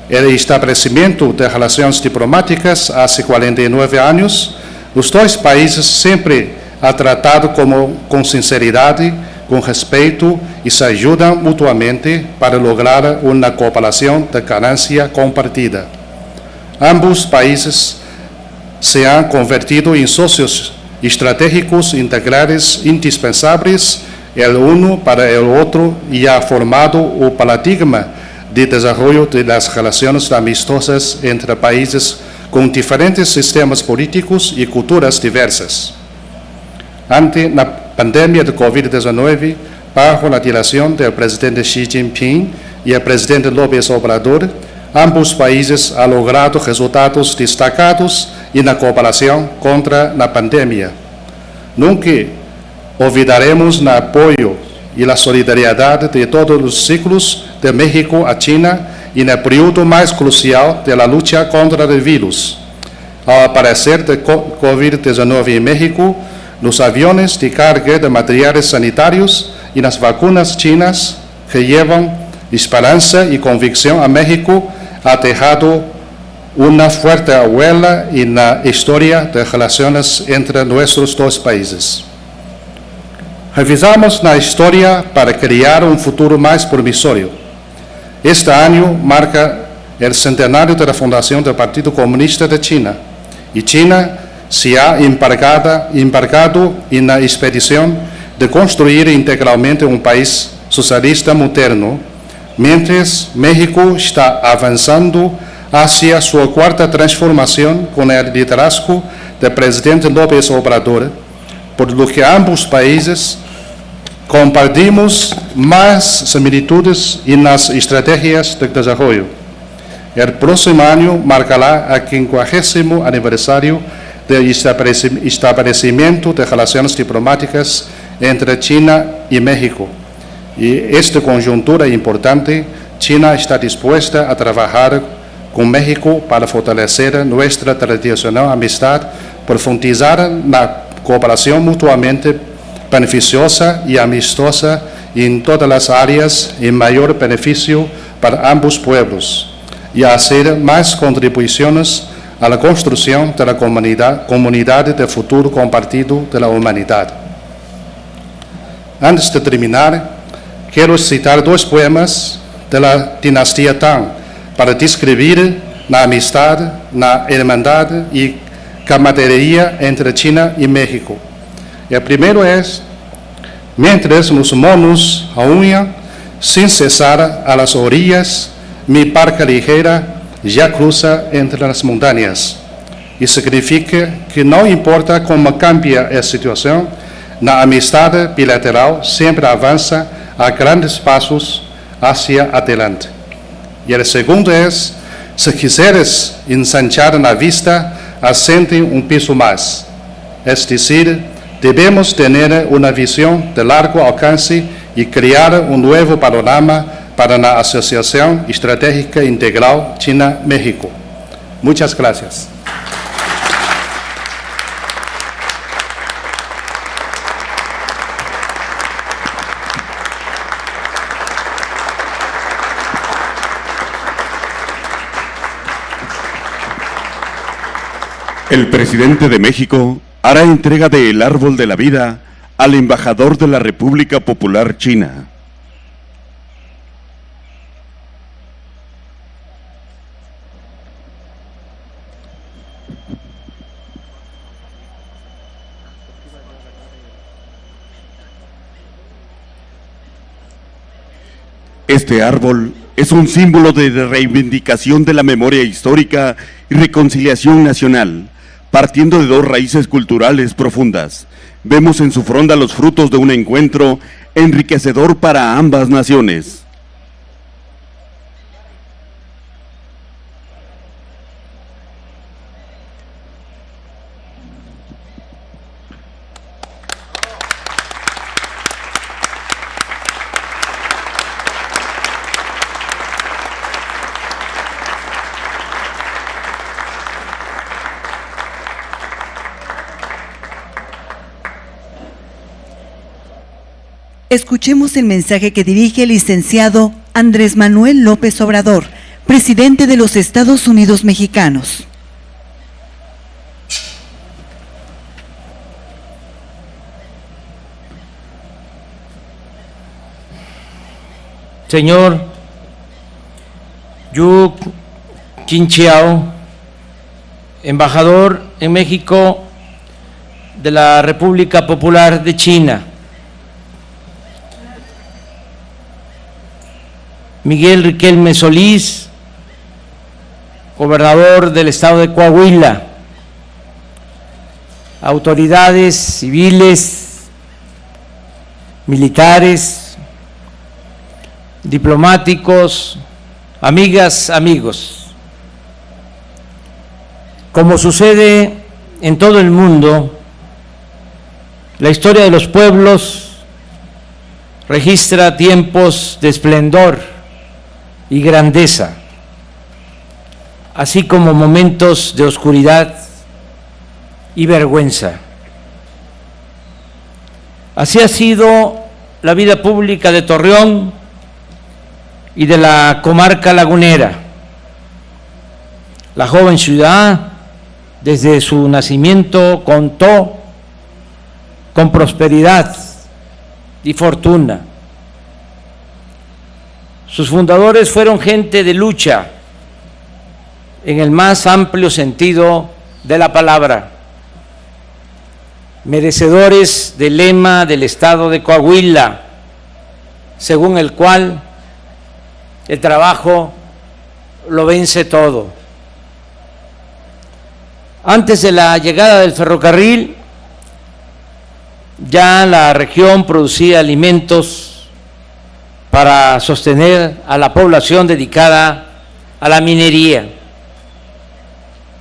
el establecimiento de relaciones diplomáticas hace 49 años, los dos países siempre han tratado con sinceridad, con respeto y se ayudan mutuamente para lograr una cooperación de ganancia compartida. Ambos países se han convertido en socios estratégicos integrales indispensables el uno para el otro y ha formado un paradigma de desarrollo de las relaciones amistosas entre países con diferentes sistemas políticos y culturas diversas. ante la pandemia de COVID-19, bajo la dirección del presidente Xi Jinping y el presidente López Obrador, ambos países han logrado resultados destacados en la cooperación contra la pandemia. Nunca olvidaremos el apoyo y la solidaridad de todos los ciclos de México a China en el periodo más crucial de la lucha contra el virus. Al aparecer de COVID-19 en México, los aviones de carga de materiales sanitarios y las vacunas chinas que llevan esperanza y convicción a México ha dejado una fuerte huella en la historia de relaciones entre nuestros dos países. Revisamos la historia para crear un futuro más promisorio. Este año marca el centenario de la fundación del Partido Comunista de China y China se ha embarcado en la expedición de construir integralmente un país socialista moderno, mientras México está avanzando hacia su cuarta transformación con el liderazgo del presidente López Obrador, por lo que ambos países compartimos más similitudes en las estrategias de desarrollo. El próximo año marcará el 50º aniversario del establecimiento de relaciones diplomáticas entre China y México. Y esta coyuntura importante, China está dispuesta a trabajar con México para fortalecer nuestra tradicional amistad, profundizar la cooperación mutuamente beneficiosa y amistosa en todas las áreas en mayor beneficio para ambos pueblos y hacer más contribuciones a la construcción de la comunidad de futuro compartido de la humanidad. Antes de terminar, quiero citar dos poemas de la dinastía Tang para describir la amistad, la hermandad y camaradería entre China y México. El primero es: mientras los monos aúllan sin cesar a las orillas, mi barca ligera ya cruza entre las montañas. Y significa que no importa cómo cambia la situación, la amistad bilateral siempre avanza a grandes pasos hacia adelante. Y el segundo es: si quisieres ensanchar la vista, ascende un piso más. Es decir, debemos tener una visión de largo alcance y crear un nuevo panorama para la Asociación Estratégica Integral China-México. Muchas gracias. El presidente de México hará entrega del Árbol de la Vida al embajador de la República Popular China. Este árbol es un símbolo de reivindicación de la memoria histórica y reconciliación nacional, partiendo de dos raíces culturales profundas. Vemos en su fronda los frutos de un encuentro enriquecedor para ambas naciones. Escuchemos el mensaje que dirige el licenciado Andrés Manuel López Obrador, presidente de los Estados Unidos Mexicanos. Señor Yu Qinqiao, embajador en México de la República Popular de China. Miguel Riquelme Solís, gobernador del estado de Coahuila, autoridades civiles militares, diplomáticos, amigas, amigos. Como sucede en todo el mundo, la historia de los pueblos registra tiempos de esplendor y grandeza, así como momentos de oscuridad y vergüenza. Así ha sido la vida pública de Torreón y de la comarca lagunera. La joven ciudad, desde su nacimiento, contó con prosperidad y fortuna. Sus fundadores fueron gente de lucha en el más amplio sentido de la palabra, merecedores del lema del estado de Coahuila, según el cual el trabajo lo vence todo. Antes de la llegada del ferrocarril, ya la región producía alimentos para sostener a la población dedicada a la minería.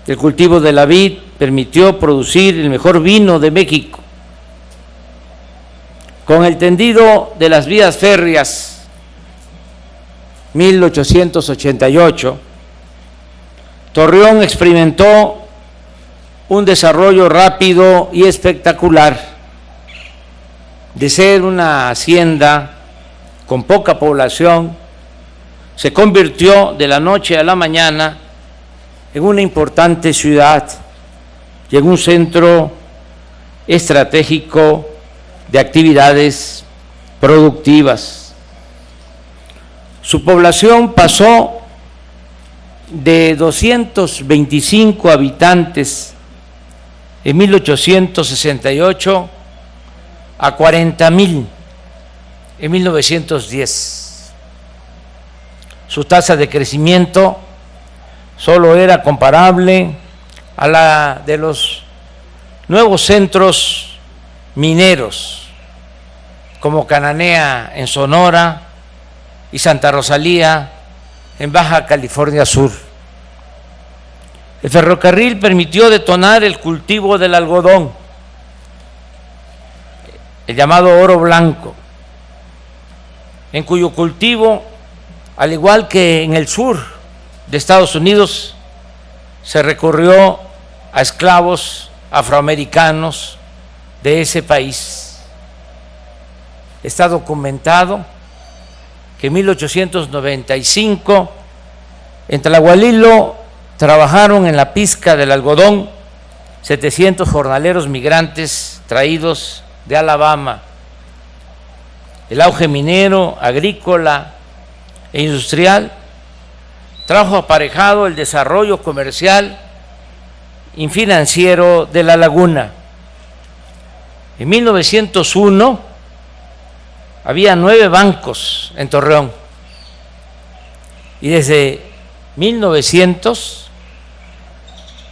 El cultivo de la vid permitió producir el mejor vino de México. Con el tendido de las vías férreas, 1888, Torreón experimentó un desarrollo rápido y espectacular. De ser una hacienda con poca población, se convirtió de la noche a la mañana en una importante ciudad y en un centro estratégico de actividades productivas. Su población pasó de 225 habitantes en 1868 a 40,000 en 1910. Su tasa de crecimiento solo era comparable a la de los nuevos centros mineros, como Cananea en Sonora y Santa Rosalía en Baja California Sur. El ferrocarril permitió detonar el cultivo del algodón, el llamado oro blanco, en cuyo cultivo, al igual que en el sur de Estados Unidos, se recurrió a esclavos afroamericanos de ese país. Está documentado que en 1895 en Tlahualilo trabajaron en la pizca del algodón 700 jornaleros migrantes traídos de Alabama. El auge minero, agrícola e industrial trajo aparejado el desarrollo comercial y financiero de la laguna. En 1901 había 9 bancos en Torreón y desde 1900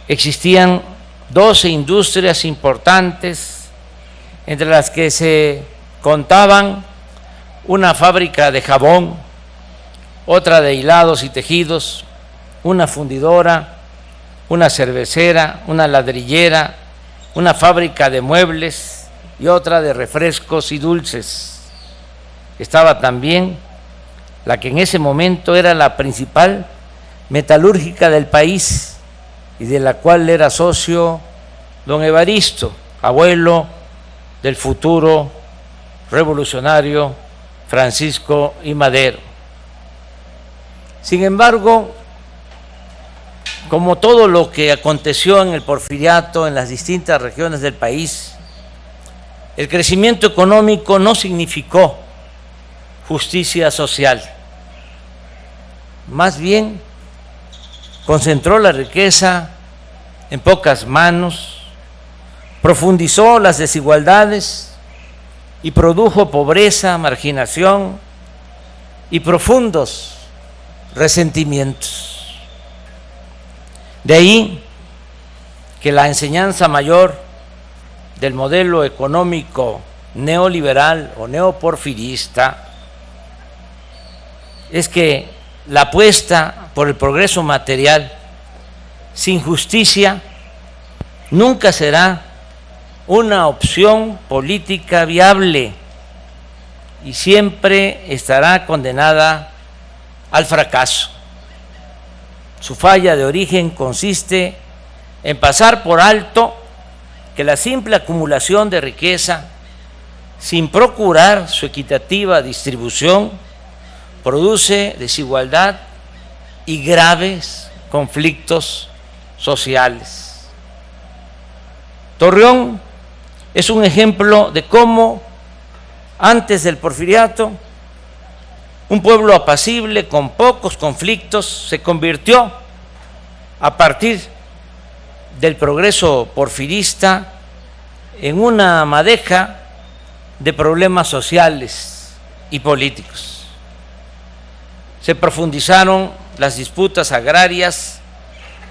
existían 12 industrias importantes, entre las que se contaban una fábrica de jabón, otra de hilados y tejidos, una fundidora, una cervecera, una ladrillera, una fábrica de muebles y otra de refrescos y dulces. Estaba también la que en ese momento era la principal metalúrgica del país y de la cual era socio don Evaristo, abuelo del futuro revolucionario Francisco I. Madero. Sin embargo, como todo lo que aconteció en el Porfiriato en las distintas regiones del país, el crecimiento económico no significó justicia social. Más bien, concentró la riqueza en pocas manos, profundizó las desigualdades y produjo pobreza, marginación y profundos resentimientos. De ahí que la enseñanza mayor del modelo económico neoliberal o neoporfirista es que la apuesta por el progreso material sin justicia nunca será una opción política viable y siempre estará condenada al fracaso. Su falla de origen consiste en pasar por alto que la simple acumulación de riqueza sin procurar su equitativa distribución produce desigualdad y graves conflictos sociales. Torreón es un ejemplo de cómo antes del porfiriato un pueblo apacible con pocos conflictos se convirtió a partir del progreso porfirista en una madeja de problemas sociales y políticos. Se profundizaron las disputas agrarias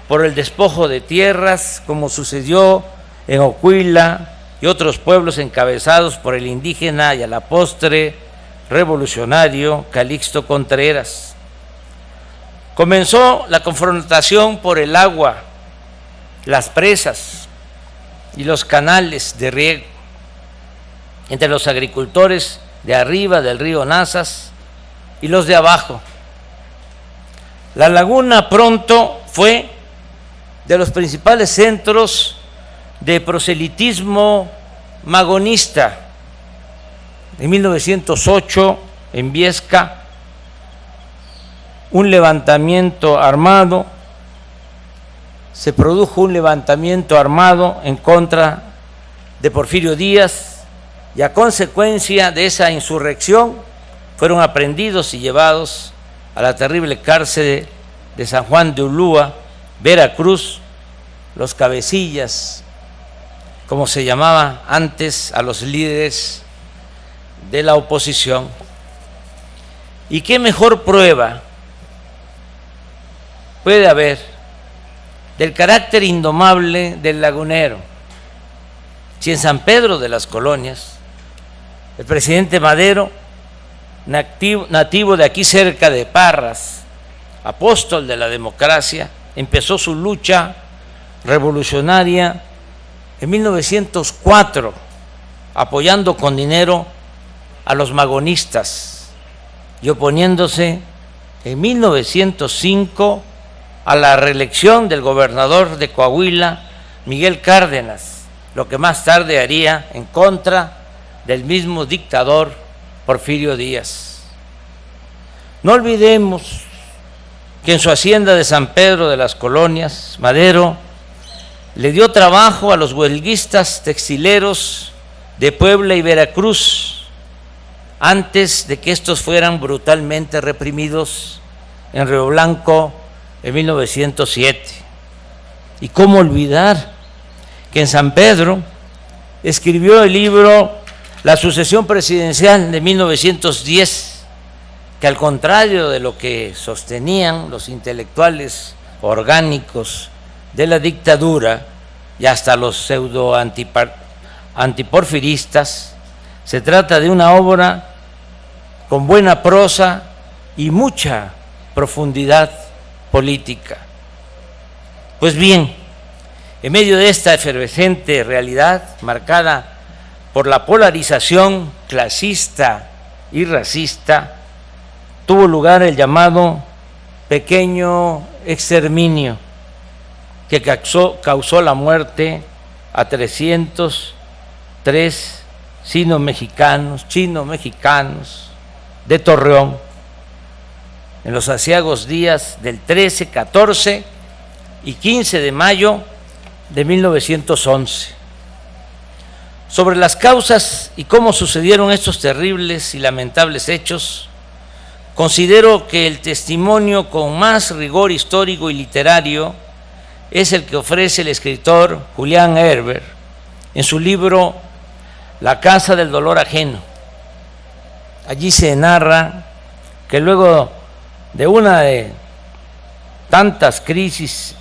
por el despojo de tierras, como sucedió en Ocuila y otros pueblos encabezados por el indígena y a la postre revolucionario Calixto Contreras. Comenzó la confrontación por el agua, las presas y los canales de riego entre los agricultores de arriba del río Nazas y los de abajo. La laguna pronto fue de los principales centros de proselitismo magonista. En 1908, en Viesca, se produjo un levantamiento armado en contra de Porfirio Díaz y a consecuencia de esa insurrección fueron aprehendidos y llevados a la terrible cárcel de San Juan de Ulúa, Veracruz, los cabecillas, como se llamaba antes a los líderes de la oposición. ¿Y qué mejor prueba puede haber del carácter indomable del lagunero si en San Pedro de las Colonias el presidente Madero, nativo de aquí cerca de Parras, apóstol de la democracia, empezó su lucha revolucionaria en 1904, apoyando con dinero a los magonistas y oponiéndose en 1905 a la reelección del gobernador de Coahuila, Miguel Cárdenas, lo que más tarde haría en contra del mismo dictador Porfirio Díaz. No olvidemos que en su hacienda de San Pedro de las Colonias, Madero le dio trabajo a los huelguistas textileros de Puebla y Veracruz antes de que estos fueran brutalmente reprimidos en Río Blanco en 1907. ¿Y cómo olvidar que en San Pedro escribió el libro La sucesión presidencial de 1910, que al contrario de lo que sostenían los intelectuales orgánicos de la dictadura y hasta los pseudo antiporfiristas, se trata de una obra con buena prosa y mucha profundidad política. Pues bien, en medio de esta efervescente realidad marcada por la polarización clasista y racista, tuvo lugar el llamado pequeño exterminio que causó la muerte a 303 chino-mexicanos de Torreón en los aciagos días del 13, 14 y 15 de mayo de 1911. Sobre las causas y cómo sucedieron estos terribles y lamentables hechos, considero que el testimonio con más rigor histórico y literario es el que ofrece el escritor Julián Herber en su libro La casa del dolor ajeno. Allí se narra que luego de una de tantas crisis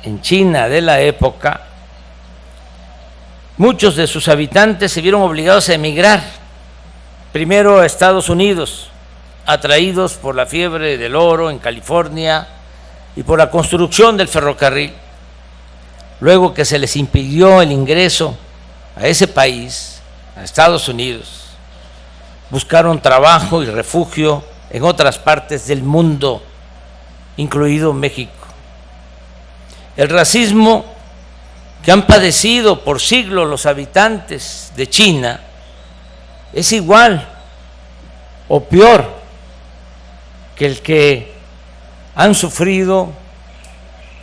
en China de la época, muchos de sus habitantes se vieron obligados a emigrar, primero a Estados Unidos, atraídos por la fiebre del oro en California y por la construcción del ferrocarril. Luego que se les impidió el ingreso a ese país, a Estados Unidos, buscaron trabajo y refugio en otras partes del mundo, incluido México. El racismo que han padecido por siglos los habitantes de China es igual o peor que el que han sufrido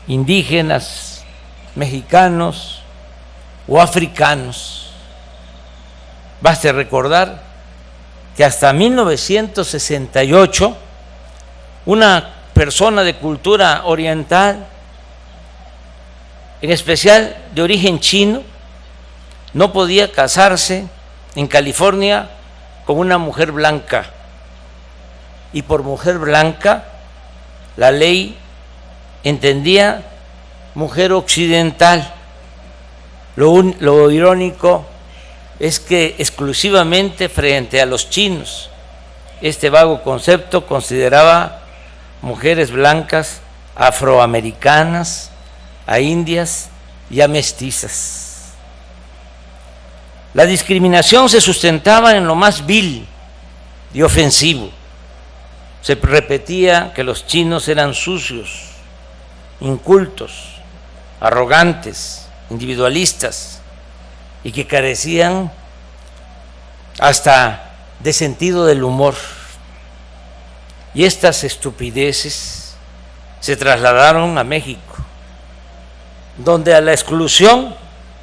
indígenas, mexicanos o africanos. Baste recordar que hasta 1968 una persona de cultura oriental, en especial de origen chino, no podía casarse en California con una mujer blanca. Y por mujer blanca, la ley entendía mujer occidental. Lo irónico es que exclusivamente frente a los chinos, este vago concepto consideraba mujeres blancas, afroamericanas, a indias y a mestizas. La discriminación se sustentaba en lo más vil y ofensivo. Se repetía que los chinos eran sucios, incultos, arrogantes, individualistas y que carecían hasta de sentido del humor. Y estas estupideces se trasladaron a México, donde a la exclusión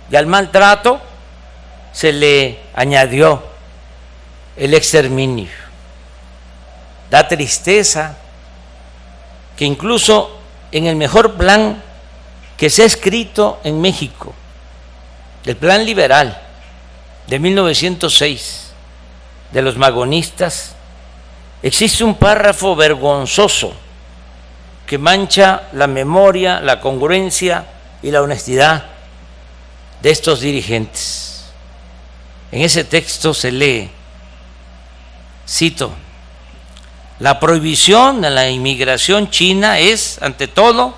y al maltrato se le añadió el exterminio. Da tristeza que incluso en el mejor plan que se ha escrito en México, el plan liberal de 1906 de los magonistas, existe un párrafo vergonzoso que mancha la memoria, la congruencia y la honestidad de estos dirigentes. En ese texto se lee, cito: la prohibición de la inmigración china es, ante todo,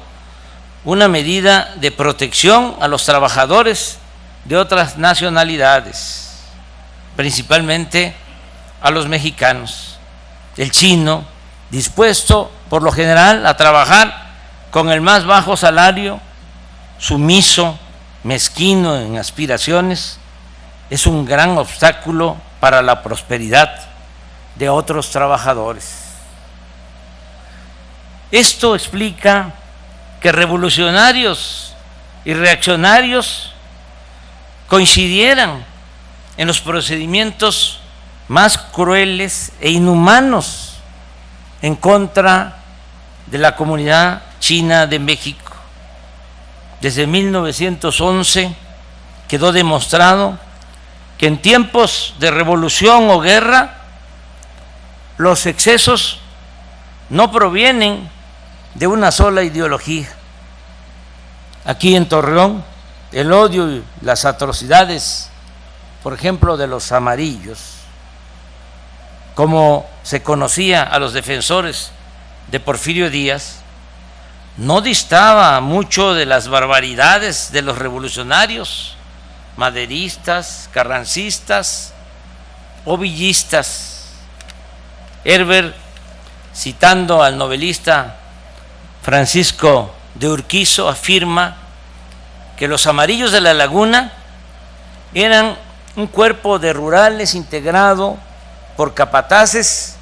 una medida de protección a los trabajadores de otras nacionalidades, principalmente a los mexicanos. El chino, dispuesto por lo general a trabajar con el más bajo salario, sumiso, mezquino en aspiraciones, es un gran obstáculo para la prosperidad de otros trabajadores. Esto explica que revolucionarios y reaccionarios coincidieran en los procedimientos más crueles e inhumanos en contra de la comunidad china de México. Desde 1911 quedó demostrado que en tiempos de revolución o guerra los excesos no provienen de una sola ideología. Aquí en Torreón, el odio y las atrocidades, por ejemplo, de los amarillos, como se conocía a los defensores de Porfirio Díaz, no distaba mucho de las barbaridades de los revolucionarios, maderistas, carrancistas o villistas. Herbert, citando al novelista Francisco de Urquizo, afirma que los amarillos de la Laguna eran un cuerpo de rurales integrado por capataces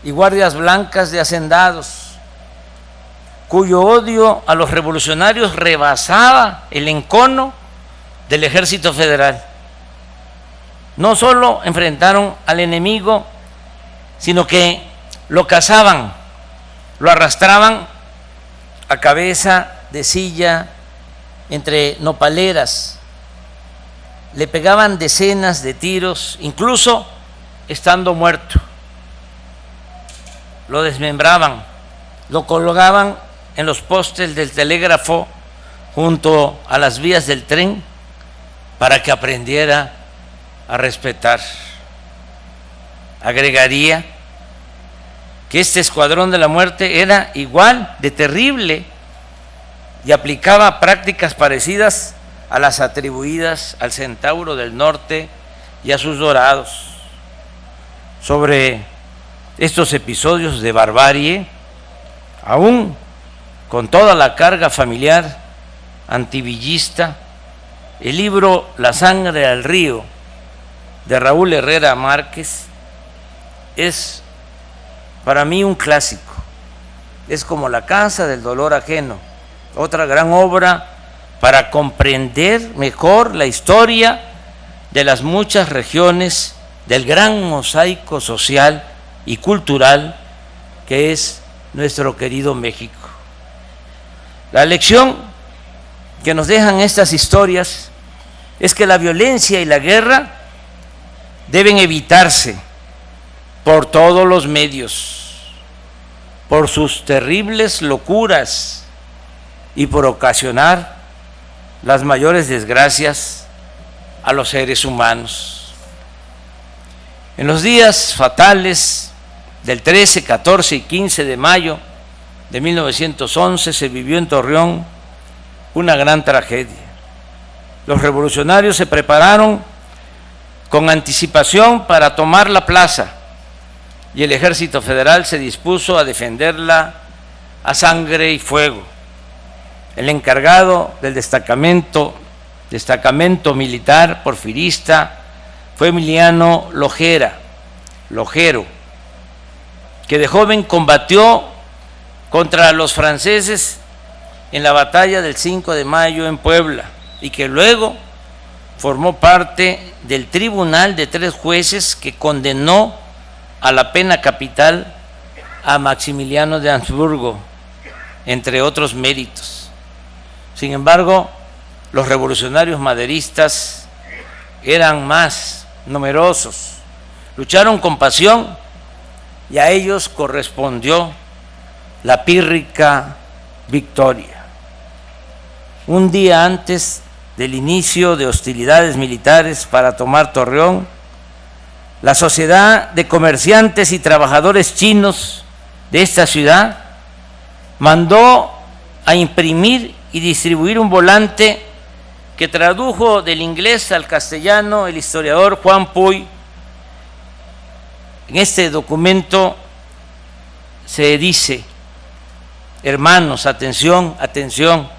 y guardias blancas de hacendados, cuyo odio a los revolucionarios rebasaba el encono del Ejército Federal. No solo enfrentaron al enemigo, sino que lo cazaban, lo arrastraban a cabeza de silla entre nopaleras, le pegaban decenas de tiros, incluso estando muerto. Lo desmembraban, lo colgaban en los postes del telégrafo junto a las vías del tren para que aprendiera a respetar. Agregaría que este escuadrón de la muerte era igual de terrible y aplicaba prácticas parecidas a las atribuidas al Centauro del Norte y a sus dorados. Sobre estos episodios de barbarie, aún con toda la carga familiar antivillista, el libro La sangre al río de Raúl Herrera Márquez es para mí un clásico. Es como La casa del dolor ajeno, otra gran obra para comprender mejor la historia de las muchas regiones del gran mosaico social y cultural que es nuestro querido México. La lección que nos dejan estas historias es que la violencia y la guerra deben evitarse por todos los medios, por sus terribles locuras y por ocasionar las mayores desgracias a los seres humanos. En los días fatales del 13, 14 y 15 de mayo de 1911 se vivió en Torreón una gran tragedia. Los revolucionarios se prepararon con anticipación para tomar la plaza y el Ejército Federal se dispuso a defenderla a sangre y fuego. El encargado del destacamento militar porfirista fue Emiliano Lojero, que de joven combatió contra los franceses en la batalla del 5 de mayo en Puebla y que luego formó parte del tribunal de 3 jueces que condenó a la pena capital a Maximiliano de Habsburgo, entre otros méritos. Sin embargo, los revolucionarios maderistas eran más numerosos, lucharon con pasión y a ellos correspondió la pírrica victoria. Un día antes del inicio de hostilidades militares para tomar Torreón, la Sociedad de Comerciantes y Trabajadores Chinos de esta ciudad mandó a imprimir y distribuir un volante que tradujo del inglés al castellano el historiador Juan Puy. En este documento se dice: hermanos, atención, atención,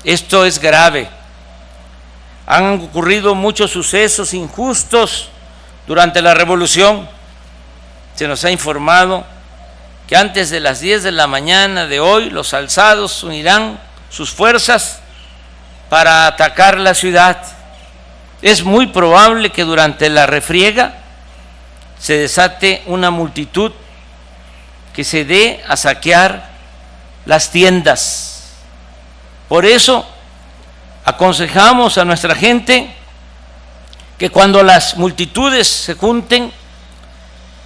esto es grave. Han ocurrido muchos sucesos injustos durante la revolución. Se nos ha informado que antes de las 10 de la mañana de hoy los alzados unirán sus fuerzas para atacar la ciudad. Es muy probable que durante la refriega se desate una multitud que se dé a saquear las tiendas. Por eso aconsejamos a nuestra gente que cuando las multitudes se junten,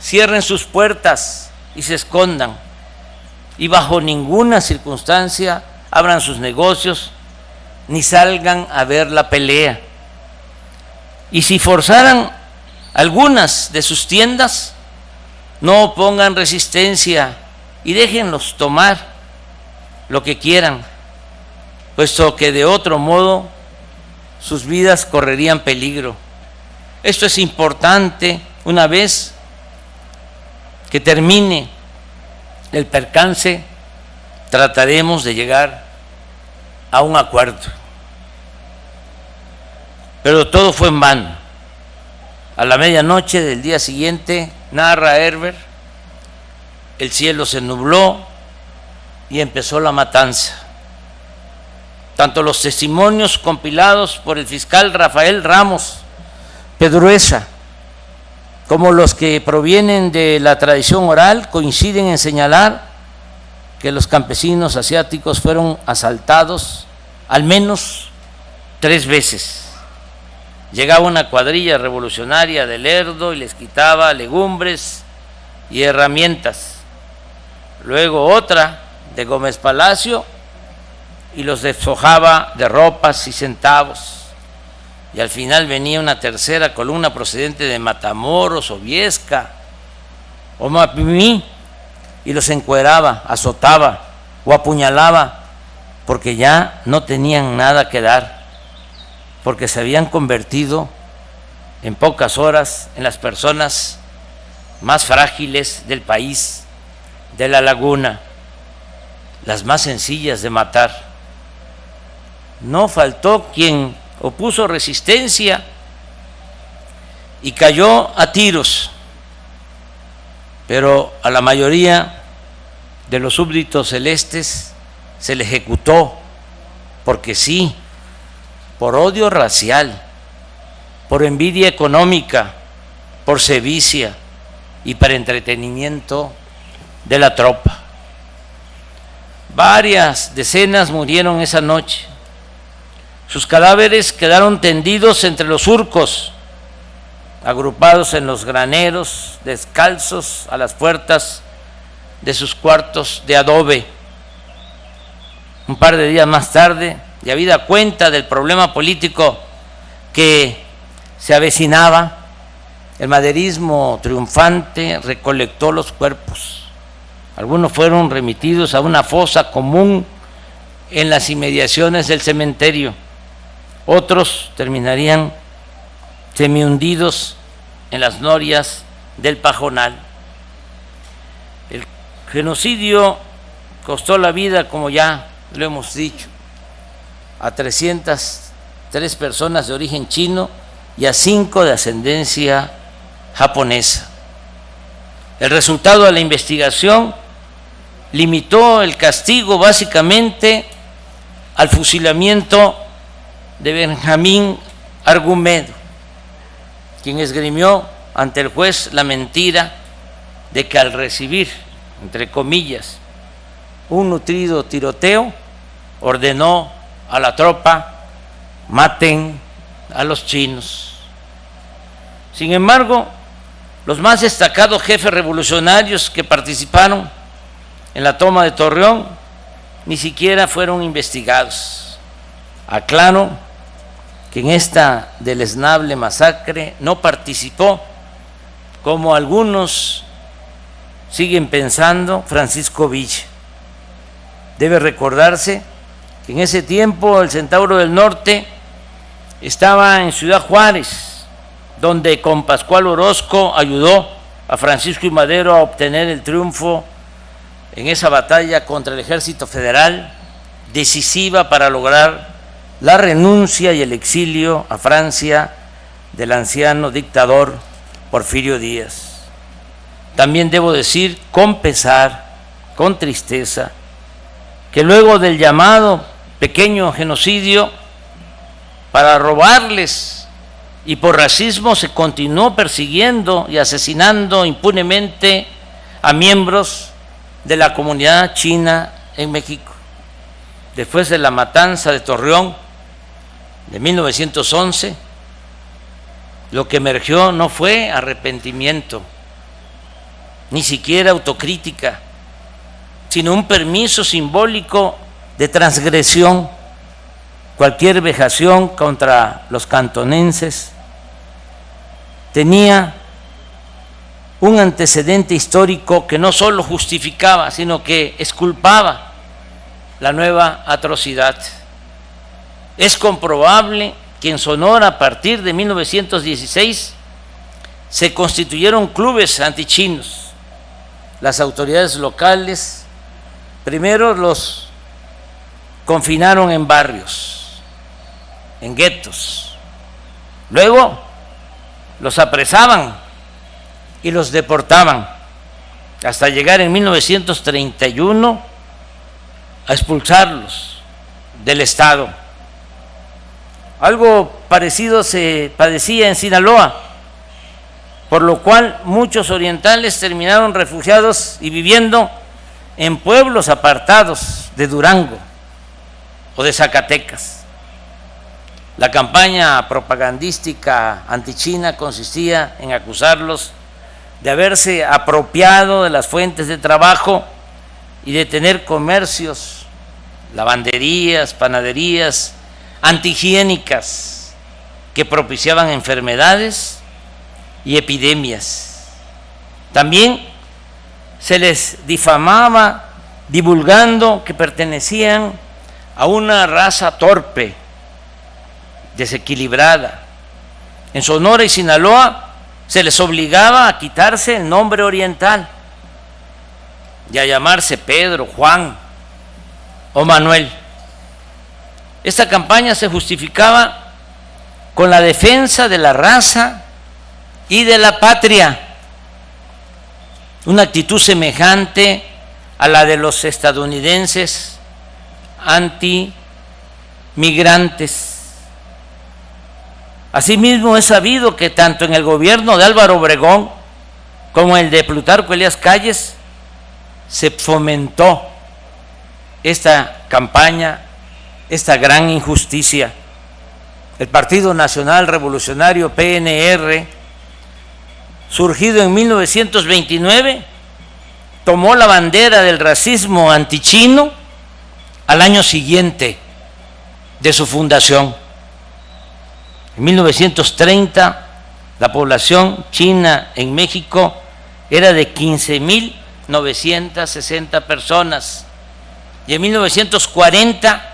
cierren sus puertas y se escondan, y bajo ninguna circunstancia abran sus negocios ni salgan a ver la pelea. Y si forzaran algunas de sus tiendas, no opongan resistencia y déjenlos tomar lo que quieran, puesto que de otro modo sus vidas correrían peligro. Esto es importante. Una vez que termine el percance, trataremos de llegar a un acuerdo. Pero todo fue en vano. A la medianoche del día siguiente, narra Herber, el cielo se nubló y empezó la matanza. Tanto los testimonios compilados por el fiscal Rafael Ramos Pedruesa como los que provienen de la tradición oral coinciden en señalar que los campesinos asiáticos fueron asaltados al menos 3 veces. Llegaba una cuadrilla revolucionaria de Lerdo y les quitaba legumbres y herramientas. Luego otra de Gómez Palacio y los despojaba de ropas y centavos. y al final venía una tercera columna procedente de Matamoros o Viesca o Mapimí y los encueraba, azotaba o apuñalaba porque ya no tenían nada que dar, porque se habían convertido en pocas horas en las personas más frágiles del país, de la laguna, las más sencillas de matar. No faltó quien opuso resistencia y cayó a tiros, pero a la mayoría de los súbditos celestes se le ejecutó porque sí, por odio racial, por envidia económica, por sevicia y para entretenimiento de la tropa. Varias decenas murieron esa noche. Sus cadáveres quedaron tendidos entre los surcos, agrupados en los graneros, descalzos a las puertas de sus cuartos de adobe. Un par de días más tarde, y habida cuenta del problema político que se avecinaba, el maderismo triunfante recolectó los cuerpos. Algunos fueron remitidos a una fosa común en las inmediaciones del cementerio. Otros terminarían semihundidos en las norias del Pajonal. El genocidio costó la vida, como ya lo hemos dicho, a 303 personas de origen chino y a 5 de ascendencia japonesa. El resultado de la investigación limitó el castigo básicamente al fusilamiento de Benjamín Argumedo, quien esgrimió ante el juez la mentira de que al recibir, entre comillas, un nutrido tiroteo, ordenó a la tropa: maten a los chinos. Sin embargo, los más destacados jefes revolucionarios que participaron en la toma de Torreón ni siquiera fueron investigados. Aclaro que en esta deleznable masacre no participó, como algunos siguen pensando, Francisco Villa. Debe recordarse que en ese tiempo el Centauro del Norte estaba en Ciudad Juárez, donde con Pascual Orozco ayudó a Francisco I. Madero a obtener el triunfo en esa batalla contra el Ejército Federal, decisiva para lograr la renuncia y el exilio a Francia del anciano dictador Porfirio Díaz. También debo decir, con pesar, con tristeza, que luego del llamado pequeño genocidio, para robarles y por racismo se continuó persiguiendo y asesinando impunemente a miembros de la comunidad china en México. Después de la matanza de Torreón de 1911, lo que emergió no fue arrepentimiento, ni siquiera autocrítica, sino un permiso simbólico de transgresión. Cualquier vejación contra los cantonenses tenía un antecedente histórico que no solo justificaba, sino que exculpaba la nueva atrocidad. Es comprobable que en Sonora, a partir de 1916, se constituyeron clubes antichinos. Las autoridades locales primero los confinaron en barrios, en guetos. Luego los apresaban y los deportaban, hasta llegar en 1931 a expulsarlos del Estado. Algo parecido se padecía en Sinaloa, por lo cual muchos orientales terminaron refugiados y viviendo en pueblos apartados de Durango o de Zacatecas. La campaña propagandística antichina consistía en acusarlos de haberse apropiado de las fuentes de trabajo y de tener comercios, lavanderías, panaderías antihigiénicas, que propiciaban enfermedades y epidemias. También se les difamaba divulgando que pertenecían a una raza torpe, desequilibrada. En Sonora y Sinaloa se les obligaba a quitarse el nombre oriental y a llamarse Pedro, Juan o Manuel. Esta campaña se justificaba con la defensa de la raza y de la patria, una actitud semejante a la de los estadounidenses antimigrantes. Asimismo, es sabido que tanto en el gobierno de Álvaro Obregón como el de Plutarco Elías Calles se fomentó esta campaña, esta gran injusticia. El Partido Nacional Revolucionario, PNR, surgido en 1929, tomó la bandera del racismo antichino al año siguiente de su fundación. En 1930, la población china en México era de 15.960 personas y en 1940,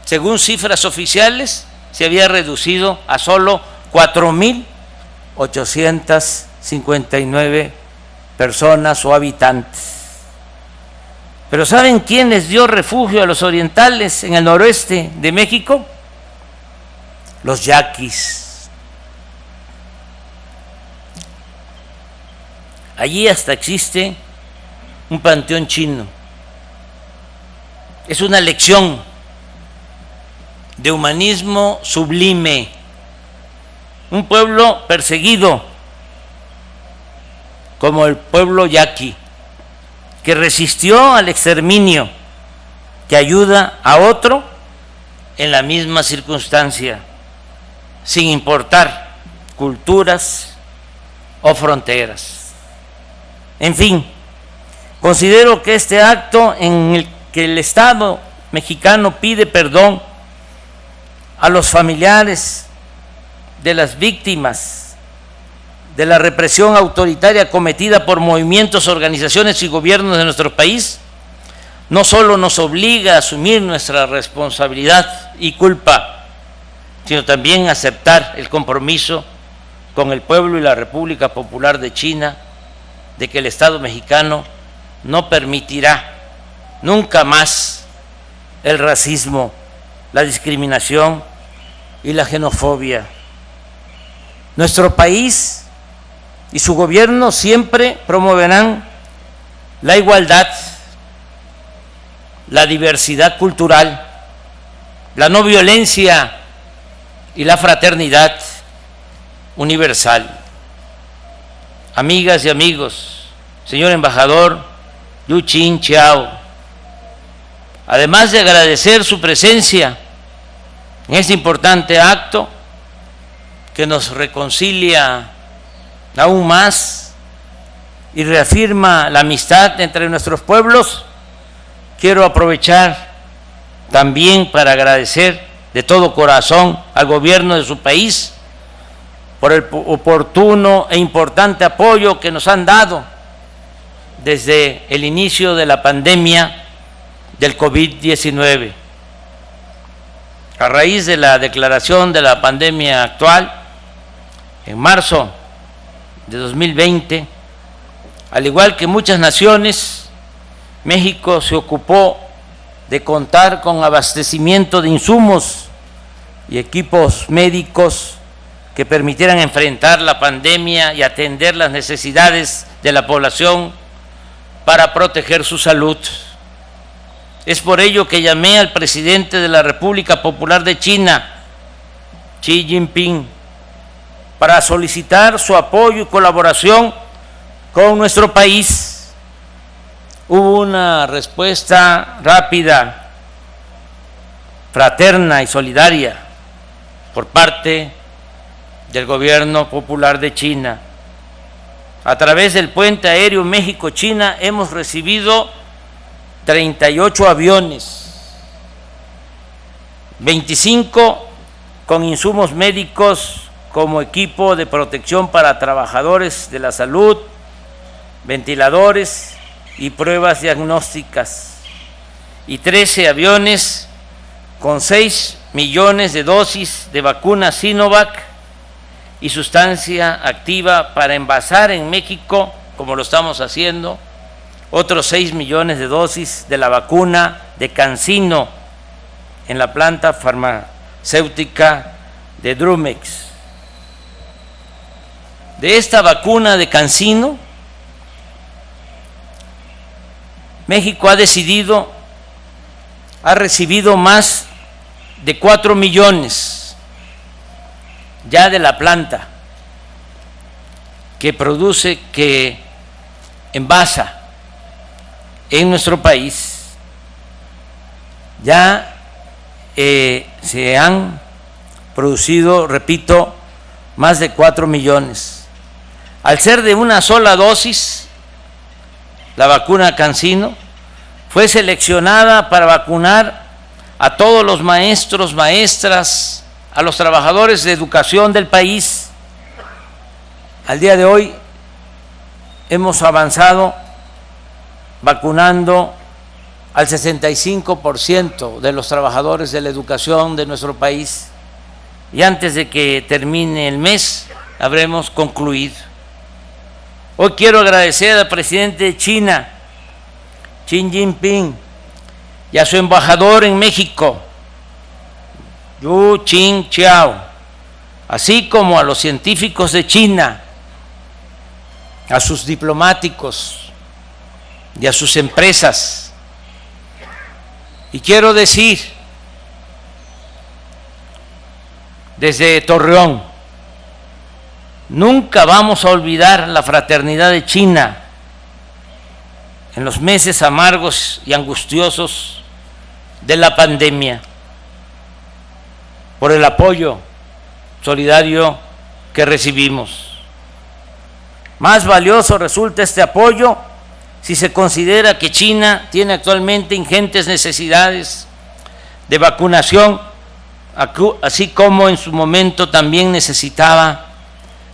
según cifras oficiales, se había reducido a solo 4.859 personas o habitantes. Pero ¿saben quién les dio refugio a los orientales en el noroeste de México? Los yaquis. Allí hasta existe un panteón chino. Es una lección de humanismo sublime. Un pueblo perseguido como el pueblo yaqui, que resistió al exterminio, que ayuda a otro en la misma circunstancia, sin importar culturas o fronteras. En fin, considero que este acto en el que el Estado mexicano pide perdón a los familiares de las víctimas de la represión autoritaria cometida por movimientos, organizaciones y gobiernos de nuestro país, no solo nos obliga a asumir nuestra responsabilidad y culpa, sino también aceptar el compromiso con el pueblo y la República Popular de China de que el Estado mexicano no permitirá nunca más el racismo, la discriminación y la xenofobia. Nuestro país y su gobierno siempre promoverán la igualdad, la diversidad cultural, la no violencia y la fraternidad universal. Amigas y amigos, señor embajador Yu Qingqiao, además de agradecer su presencia en este importante acto que nos reconcilia aún más y reafirma la amistad entre nuestros pueblos, quiero aprovechar también para agradecer de todo corazón al gobierno de su país por el oportuno e importante apoyo que nos han dado desde el inicio de la pandemia del COVID-19. A raíz de la declaración de la pandemia actual, en marzo de 2020, al igual que muchas naciones, México se ocupó de contar con abastecimiento de insumos y equipos médicos que permitieran enfrentar la pandemia y atender las necesidades de la población para proteger su salud. Es por ello que llamé al presidente de la República Popular de China, Xi Jinping, para solicitar su apoyo y colaboración con nuestro país. Hubo una respuesta rápida, fraterna y solidaria por parte del Gobierno Popular de China. A través del puente aéreo México-China hemos recibido 38 aviones, 25 con insumos médicos como equipo de protección para trabajadores de la salud, ventiladores y pruebas diagnósticas, y 13 aviones con 6 millones de dosis de vacuna Sinovac y sustancia activa para envasar en México, como lo estamos haciendo, otros 6 millones de dosis de la vacuna de CanSino en la planta farmacéutica de Drumex. De esta vacuna de CanSino, México ha recibido más de 4 millones ya de la planta que produce, que envasa en nuestro país. Ya se han producido, repito, más de 4 millones. Al ser de una sola dosis, la vacuna CanSino fue seleccionada para vacunar a todos los maestros, maestras, a los trabajadores de educación del país. Al día de hoy hemos avanzado vacunando al 65% de los trabajadores de la educación de nuestro país, y antes de que termine el mes habremos concluido. Hoy quiero agradecer al presidente de China, Xi Jinping, y a su embajador en México, Yu Qingqiao, así como a los científicos de China, a sus diplomáticos y a sus empresas. Y quiero decir, desde Torreón, nunca vamos a olvidar la fraternidad de China en los meses amargos y angustiosos de la pandemia, por el apoyo solidario que recibimos. Más valioso resulta este apoyo si se considera que China tiene actualmente ingentes necesidades de vacunación, así como en su momento también necesitaba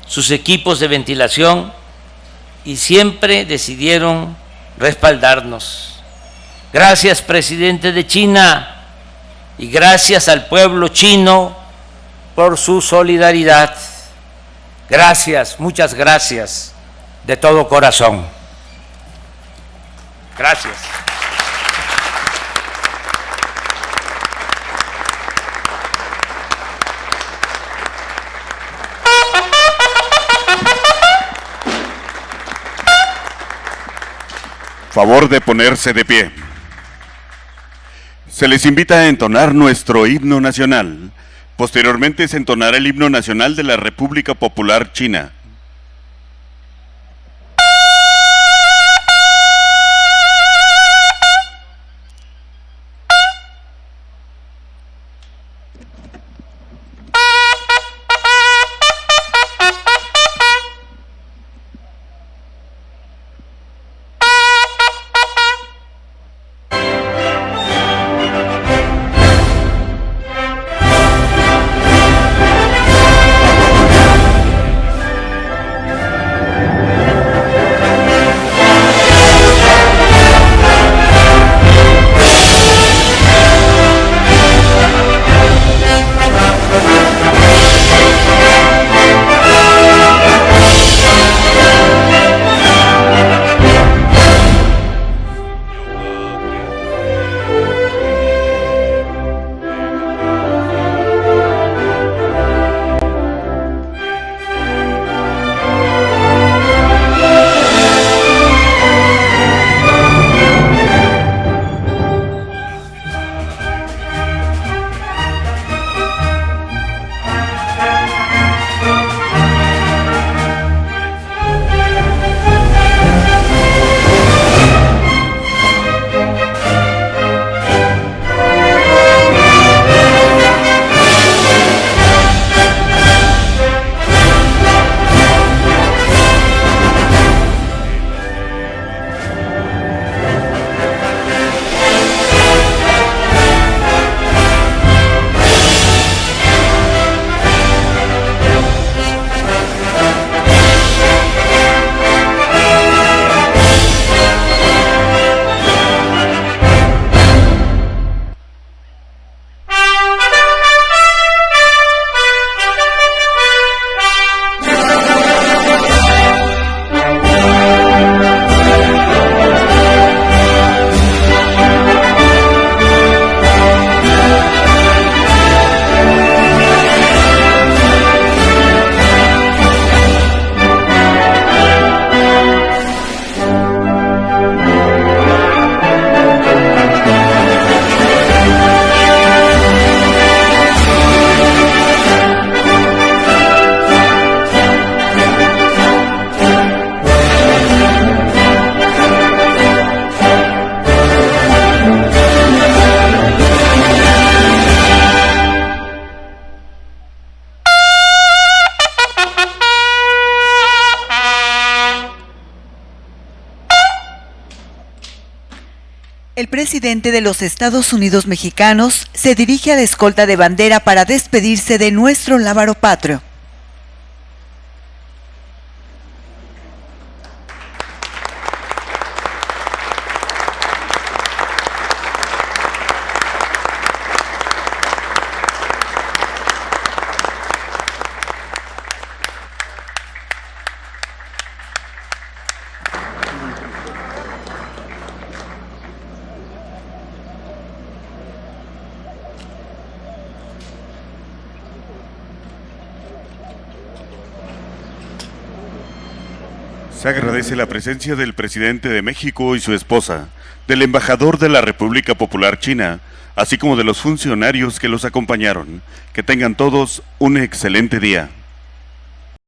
sus equipos de ventilación, y siempre decidieron respaldarnos. Gracias, presidente de China, y gracias al pueblo chino por su solidaridad. Gracias, muchas gracias de todo corazón. Gracias. Favor de ponerse de pie. Se les invita a entonar nuestro himno nacional. Posteriormente se entonará el himno nacional de la República Popular China. presidente de los Estados Unidos mexicanos se dirige a la escolta de bandera para despedirse de nuestro lábaro patrio. Se agradece la presencia del presidente de México y su esposa, del embajador de la República Popular China, así como de los funcionarios que los acompañaron. Que tengan todos un excelente día.